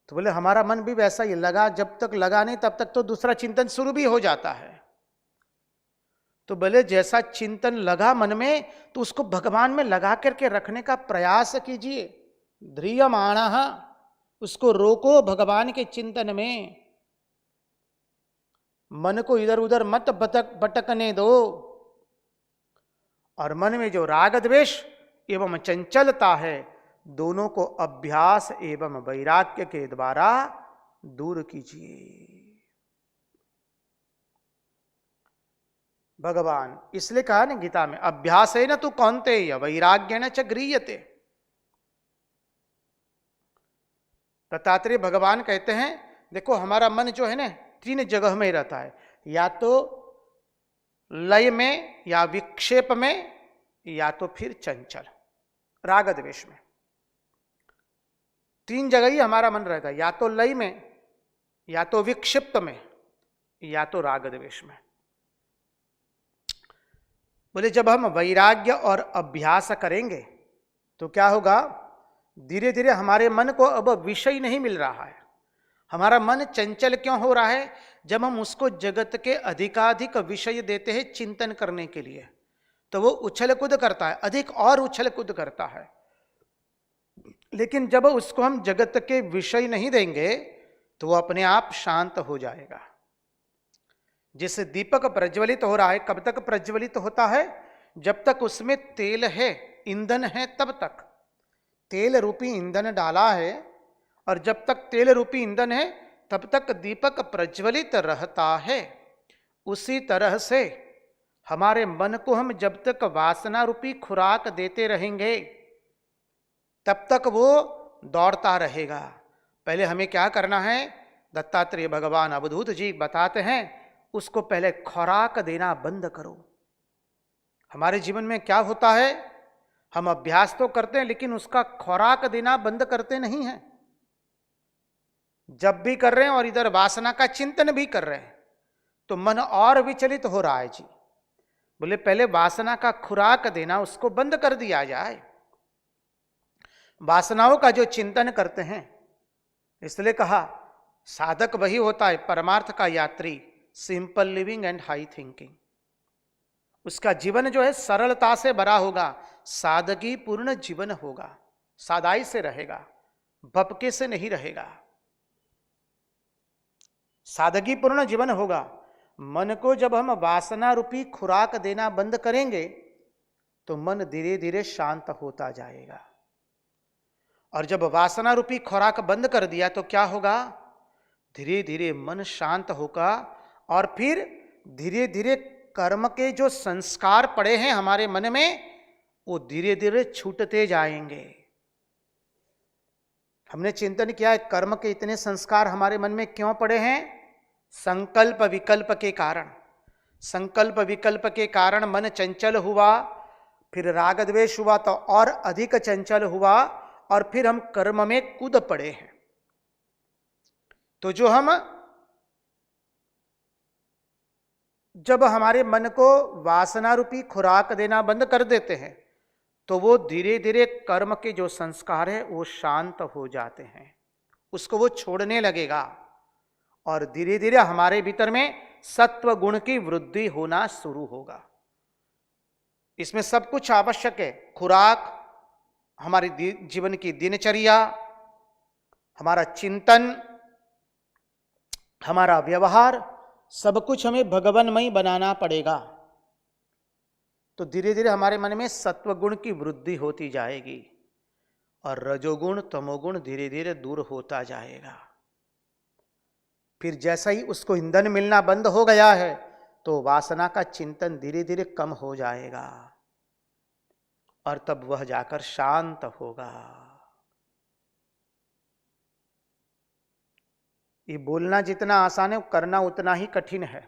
तो बोले हमारा मन भी वैसा ही लगा, जब तक लगा नहीं तब तक तो दूसरा चिंतन शुरू भी हो जाता है। तो बोले जैसा चिंतन लगा मन में तो उसको भगवान में लगा करके रखने का प्रयास कीजिए। ध्रियमाणः, उसको रोको भगवान के चिंतन में। मन को इधर उधर मत भटकने दो। और मन में जो राग द्वेष एवं चंचलता है, दोनों को अभ्यास एवं वैराग्य के द्वारा दूर कीजिए। भगवान इसलिए कहा ना गीता में, अभ्यास है न तू कौन्तेय वैराग्य न च गृह्यते। दत्तात्रेय भगवान कहते हैं, देखो हमारा मन जो है ना 3 जगह में रहता है, या तो लय में, या विक्षेप में, या तो फिर चंचल राग द्वेष में। 3 जगह ही हमारा मन रहता है, या तो लय में, या तो विक्षिप्त में, या तो राग द्वेष में। बोले जब हम वैराग्य और अभ्यास करेंगे तो क्या होगा, धीरे धीरे हमारे मन को अब विषय नहीं मिल रहा है। हमारा मन चंचल क्यों हो रहा है? जब हम उसको जगत के अधिकाधिक विषय देते हैं चिंतन करने के लिए, तो वो उछल कूद करता है, अधिक और उछल कूद करता है। लेकिन जब उसको हम जगत के विषय नहीं देंगे तो वो अपने आप शांत हो जाएगा। जैसे दीपक प्रज्वलित हो रहा है, कब तक प्रज्वलित होता है? जब तक उसमें तेल है, ईंधन है, तब तक। तेल रूपी ईंधन डाला है, और जब तक तेल रूपी ईंधन है तब तक दीपक प्रज्वलित रहता है। उसी तरह से हमारे मन को हम जब तक वासना रूपी खुराक देते रहेंगे तब तक वो दौड़ता रहेगा। पहले हमें क्या करना है? दत्तात्रेय भगवान अवधूत जी बताते हैं, उसको पहले खुराक देना बंद करो। हमारे जीवन में क्या होता है, हम अभ्यास तो करते हैं लेकिन उसका खुराक देना बंद करते नहीं हैं। जब भी कर रहे हैं और इधर वासना का चिंतन भी कर रहे हैं तो मन और विचलित हो रहा है जी। बोले पहले वासना का खुराक देना उसको बंद कर दिया जाए। वासनाओं का जो चिंतन करते हैं, इसलिए कहा साधक वही होता है परमार्थ का यात्री, simple living and high thinking. उसका जीवन जो है सरलता से भरा होगा, सादगी पूर्ण जीवन होगा, सादाई से रहेगा, भपके से नहीं रहेगा, सादगी पूर्ण जीवन होगा। मन को जब हम वासना रूपी खुराक देना बंद करेंगे तो मन धीरे धीरे शांत होता जाएगा। और जब वासना रूपी खुराक बंद कर दिया तो क्या होगा, धीरे धीरे मन शांत होगा और फिर धीरे धीरे कर्म के जो संस्कार पड़े हैं हमारे मन में वो धीरे धीरे छूटते जाएंगे। हमने चिंतन किया है कर्म के इतने संस्कार हमारे मन में क्यों पड़े हैं, संकल्प विकल्प के कारण। संकल्प विकल्प के कारण मन चंचल हुआ, फिर राग द्वेष हुआ तो और अधिक चंचल हुआ और फिर हम कर्म में कूद पड़े हैं। तो जो हम जब हमारे मन को वासना रूपी खुराक देना बंद कर देते हैं तो वो धीरे धीरे कर्म के जो संस्कार है वो शांत हो जाते हैं, उसको वो छोड़ने लगेगा और धीरे धीरे हमारे भीतर में सत्व गुण की वृद्धि होना शुरू होगा। इसमें सब कुछ आवश्यक है, खुराक, हमारी जीवन की दिनचर्या, हमारा चिंतन, हमारा व्यवहार, सब कुछ हमें भगवानमय बनाना पड़ेगा। तो धीरे धीरे हमारे मन में सत्वगुण की वृद्धि होती जाएगी और रजोगुण तमोगुण धीरे धीरे दूर होता जाएगा। फिर जैसा ही उसको ईंधन मिलना बंद हो गया है तो वासना का चिंतन धीरे धीरे कम हो जाएगा और तब वह जाकर शांत होगा। ये बोलना जितना आसान है करना उतना ही कठिन है।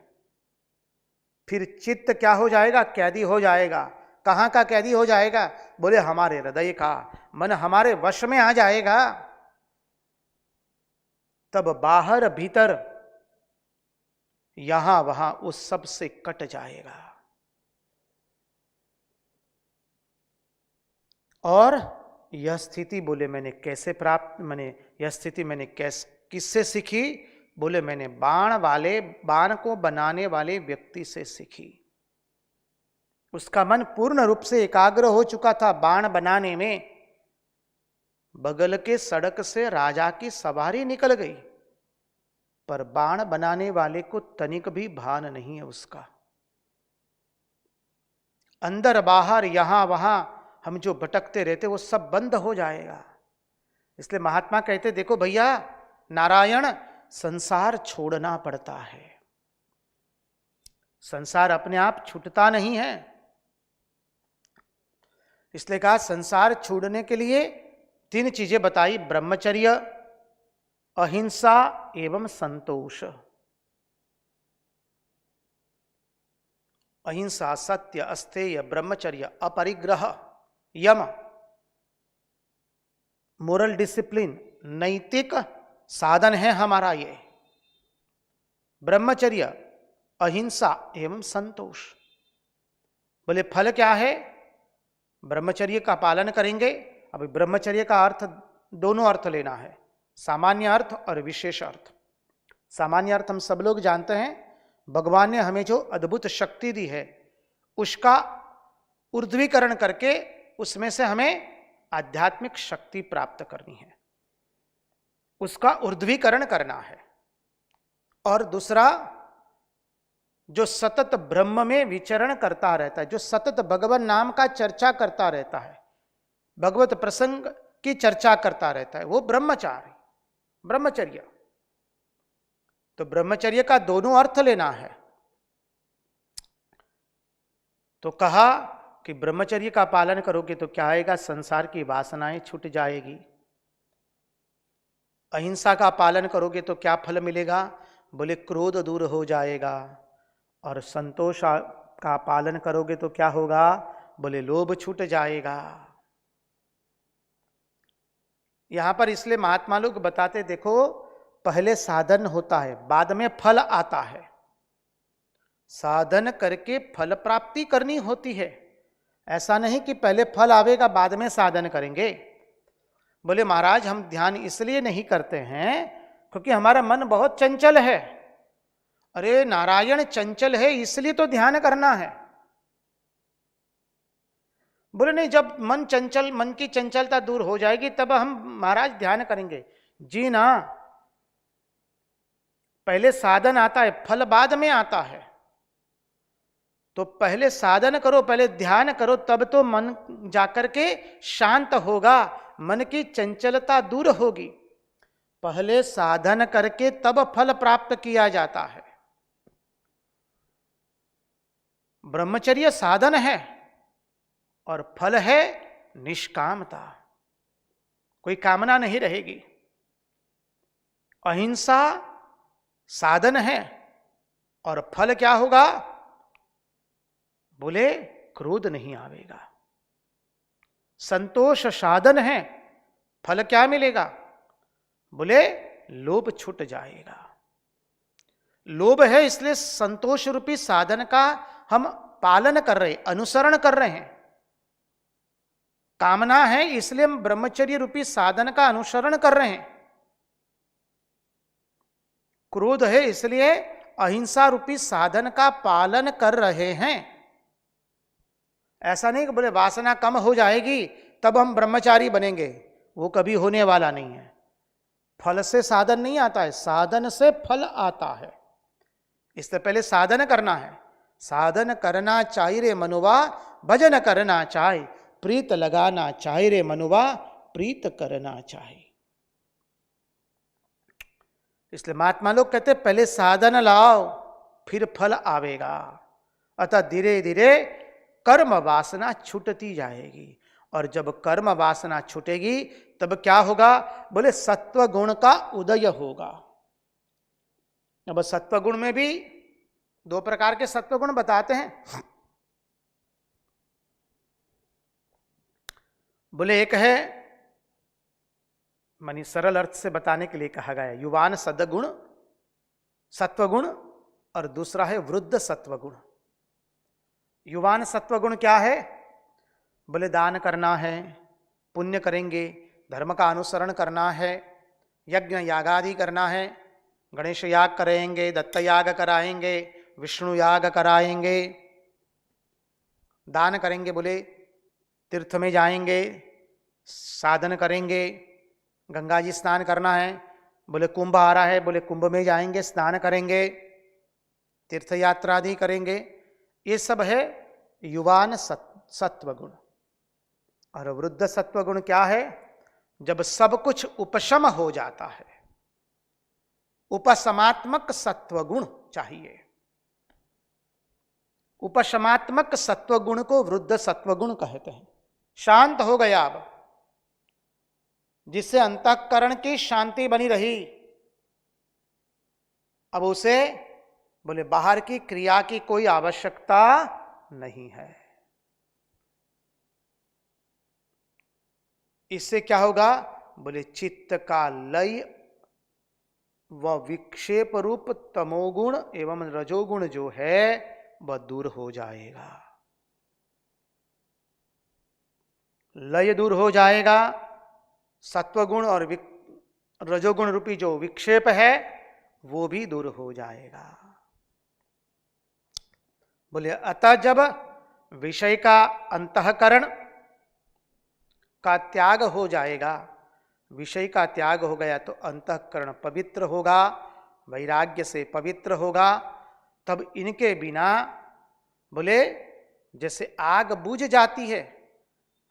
फिर चित्त क्या हो जाएगा, कैदी हो जाएगा। कहाँ का कैदी हो जाएगा, बोले हमारे हृदय का। मन हमारे वश में आ जाएगा तब बाहर भीतर यहां वहां उस सब से कट जाएगा। और यह स्थिति बोले मैंने कैसे प्राप्त, यह स्थिति मैंने किससे सीखी, बोले मैंने बाण को बनाने वाले व्यक्ति से सीखी। उसका मन पूर्ण रूप से एकाग्र हो चुका था बाण बनाने में। बगल के सड़क से राजा की सवारी निकल गई पर बाण बनाने वाले को तनिक भी भान नहीं है उसका। अंदर बाहर यहां वहां हम जो भटकते रहते वो सब बंद हो जाएगा। इसलिए महात्मा कहते देखो भैया नारायण, संसार छोड़ना पड़ता है, संसार अपने आप छूटता नहीं है। इसलिए कहा संसार छोड़ने के लिए 3 चीजें बताई, ब्रह्मचर्य, अहिंसा एवं संतोष। अहिंसा, सत्य, अस्तेय, ब्रह्मचर्य, अपरिग्रह, यम, मोरल डिसिप्लिन, नैतिक साधन है हमारा ये। ब्रह्मचर्य, अहिंसा एवं संतोष। बोले फल क्या है, ब्रह्मचर्य का पालन करेंगे। अभी ब्रह्मचर्य का अर्थ, दोनों अर्थ लेना है, सामान्य अर्थ और विशेष अर्थ। सामान्य अर्थ हम सब लोग जानते हैं, भगवान ने हमें जो अद्भुत शक्ति दी है उसका ऊर्ध्वीकरण करके उसमें से हमें आध्यात्मिक शक्ति प्राप्त करनी है, उसका ऊर्ध्वीकरण करना है। और दूसरा, जो सतत ब्रह्म में विचरण करता रहता है, जो सतत भगवान नाम का चर्चा करता रहता है, भगवत प्रसंग की चर्चा करता रहता है, वो ब्रह्मचारी, ब्रह्मचर्य। तो ब्रह्मचर्य का दोनों अर्थ लेना है। तो कहा कि ब्रह्मचर्य का पालन करोगे तो क्या आएगा, संसार की वासनाएं छूट जाएगी। अहिंसा का पालन करोगे तो क्या फल मिलेगा, बोले क्रोध दूर हो जाएगा, और संतोष का पालन करोगे तो क्या होगा? बोले लोभ छूट जाएगा। यहां पर इसलिए महात्मा लोग बताते, देखो पहले साधन होता है, बाद में फल आता है। साधन करके फल प्राप्ति करनी होती है। ऐसा नहीं कि पहले फल आवेगा बाद में साधन करेंगे। बोले महाराज हम ध्यान इसलिए नहीं करते हैं क्योंकि हमारा मन बहुत चंचल है। अरे नारायण चंचल है इसलिए तो ध्यान करना है। बोले नहीं, जब मन की चंचलता दूर हो जाएगी तब हम महाराज ध्यान करेंगे। जी ना, पहले साधन आता है, फल बाद में आता है। तो पहले साधन करो, पहले ध्यान करो, तब तो मन जाकर के शांत होगा, मन की चंचलता दूर होगी। पहले साधन करके तब फल प्राप्त किया जाता है। ब्रह्मचर्य साधन है और फल है निष्कामता, कोई कामना नहीं रहेगी। अहिंसा साधन है और फल क्या होगा? बोले क्रोध नहीं आवेगा। संतोष साधन है, फल क्या मिलेगा? बोले लोभ छूट जाएगा। लोभ है इसलिए संतोष रूपी साधन का हम पालन कर रहे, अनुसरण कर रहे हैं। कामना है इसलिए हम ब्रह्मचर्य रूपी साधन का अनुसरण कर रहे हैं। क्रोध है इसलिए अहिंसा रूपी साधन का पालन कर रहे हैं। ऐसा नहीं कि बोले वासना कम हो जाएगी तब हम ब्रह्मचारी बनेंगे, वो कभी होने वाला नहीं है। फल से साधन नहीं आता है, साधन से फल आता है। इससे पहले साधन करना है। साधन करना चाहिए रे मनुवा, भजन करना चाहिए, प्रीत लगाना चाहिए रे मनुवा, प्रीत करना चाहिए। इसलिए महात्मा लोग कहते पहले साधन लाओ फिर फल आवेगा। अतः धीरे धीरे कर्म वासना छूटती जाएगी और जब कर्म वासना छूटेगी तब क्या होगा? बोले सत्व गुण का उदय होगा। अब सत्व गुण में भी दो प्रकार के सत्व गुण बताते हैं। बोले एक है, मानी सरल अर्थ से बताने के लिए कहा गया युवान सद्गुण सत्वगुण, और दूसरा है वृद्ध सत्वगुण। युवान सत्वगुण क्या है? बोले दान करना है, पुण्य करेंगे, धर्म का अनुसरण करना है, यज्ञ यागादि करना है, गणेश याग करेंगे, दत्त याग कराएंगे, विष्णु याग कराएंगे, दान करेंगे, बोले तीर्थ में जाएंगे, साधन करेंगे, गंगा जी स्नान करना है, बोले कुंभ आ रहा है, बोले कुंभ में जाएंगे, स्नान करेंगे, तीर्थ यात्रा आदि करेंगे। ये सब है युवान सत्वगुण। और वृद्ध सत्वगुण क्या है? जब सब कुछ उपशम हो जाता है, उपशमात्मक सत्वगुण चाहिए। उपशमात्मक सत्वगुण को वृद्ध सत्वगुण कहते हैं। शांत हो गया अब, जिससे अंतःकरण की शांति बनी रही, अब उसे बोले बाहर की क्रिया की कोई आवश्यकता नहीं है। इससे क्या होगा? बोले चित्त का लय व विक्षेप रूप तमोगुण एवं रजोगुण जो है वह दूर हो जाएगा। लय दूर हो जाएगा, सत्वगुण और रजोगुण रूपी जो विक्षेप है वो भी दूर हो जाएगा। बोले अतः जब विषय का अंतःकरण का त्याग हो जाएगा, विषय का त्याग हो गया तो अंतःकरण पवित्र होगा, वैराग्य से पवित्र होगा। तब इनके बिना बोले जैसे आग बुझ जाती है,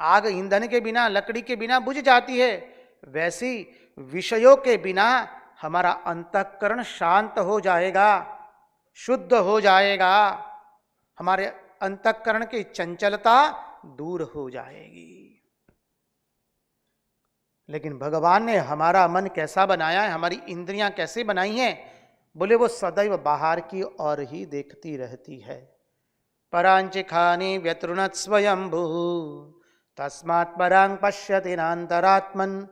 आग ईंधन के बिना, लकड़ी के बिना बुझ जाती है, वैसी विषयों के बिना हमारा अंतःकरण शांत हो जाएगा, शुद्ध हो जाएगा, हमारे अंतःकरण की चंचलता दूर हो जाएगी। लेकिन भगवान ने हमारा मन कैसा बनाया है, हमारी इंद्रियां कैसे बनाई हैं? बोले वो सदैव बाहर की ओर ही देखती रहती है। परांचिखानि व्यतृणत् स्वयंभू तस्मात् परां पश्यति नान्तरात्मन्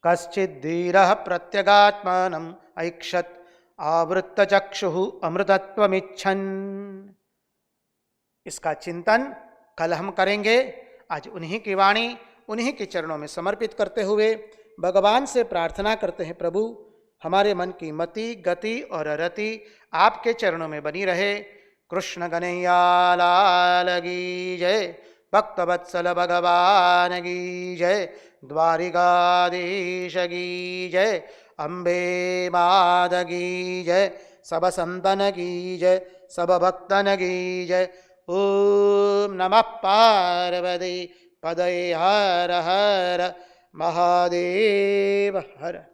कश्चित् धीरः प्रत्यगात्मानम् ऐक्षत आवृत्तचक्षुः अमृतत्वमिच्छन्। इसका चिंतन कल हम करेंगे। आज उन्हीं की वाणी उन्हीं के चरणों में समर्पित करते हुए भगवान से प्रार्थना करते हैं, प्रभु हमारे मन की मति गति और रति आपके चरणों में बनी रहे। कृष्ण कन्हैया लाल की जय, भक्तवत्सल भगवान की जय, द्वारिकाधीश की जय, अम्बे मात की जय, सब संतन की जय, सब भक्तन की जय। ओम नमः पार्वती पदये हर हर महादेव हर।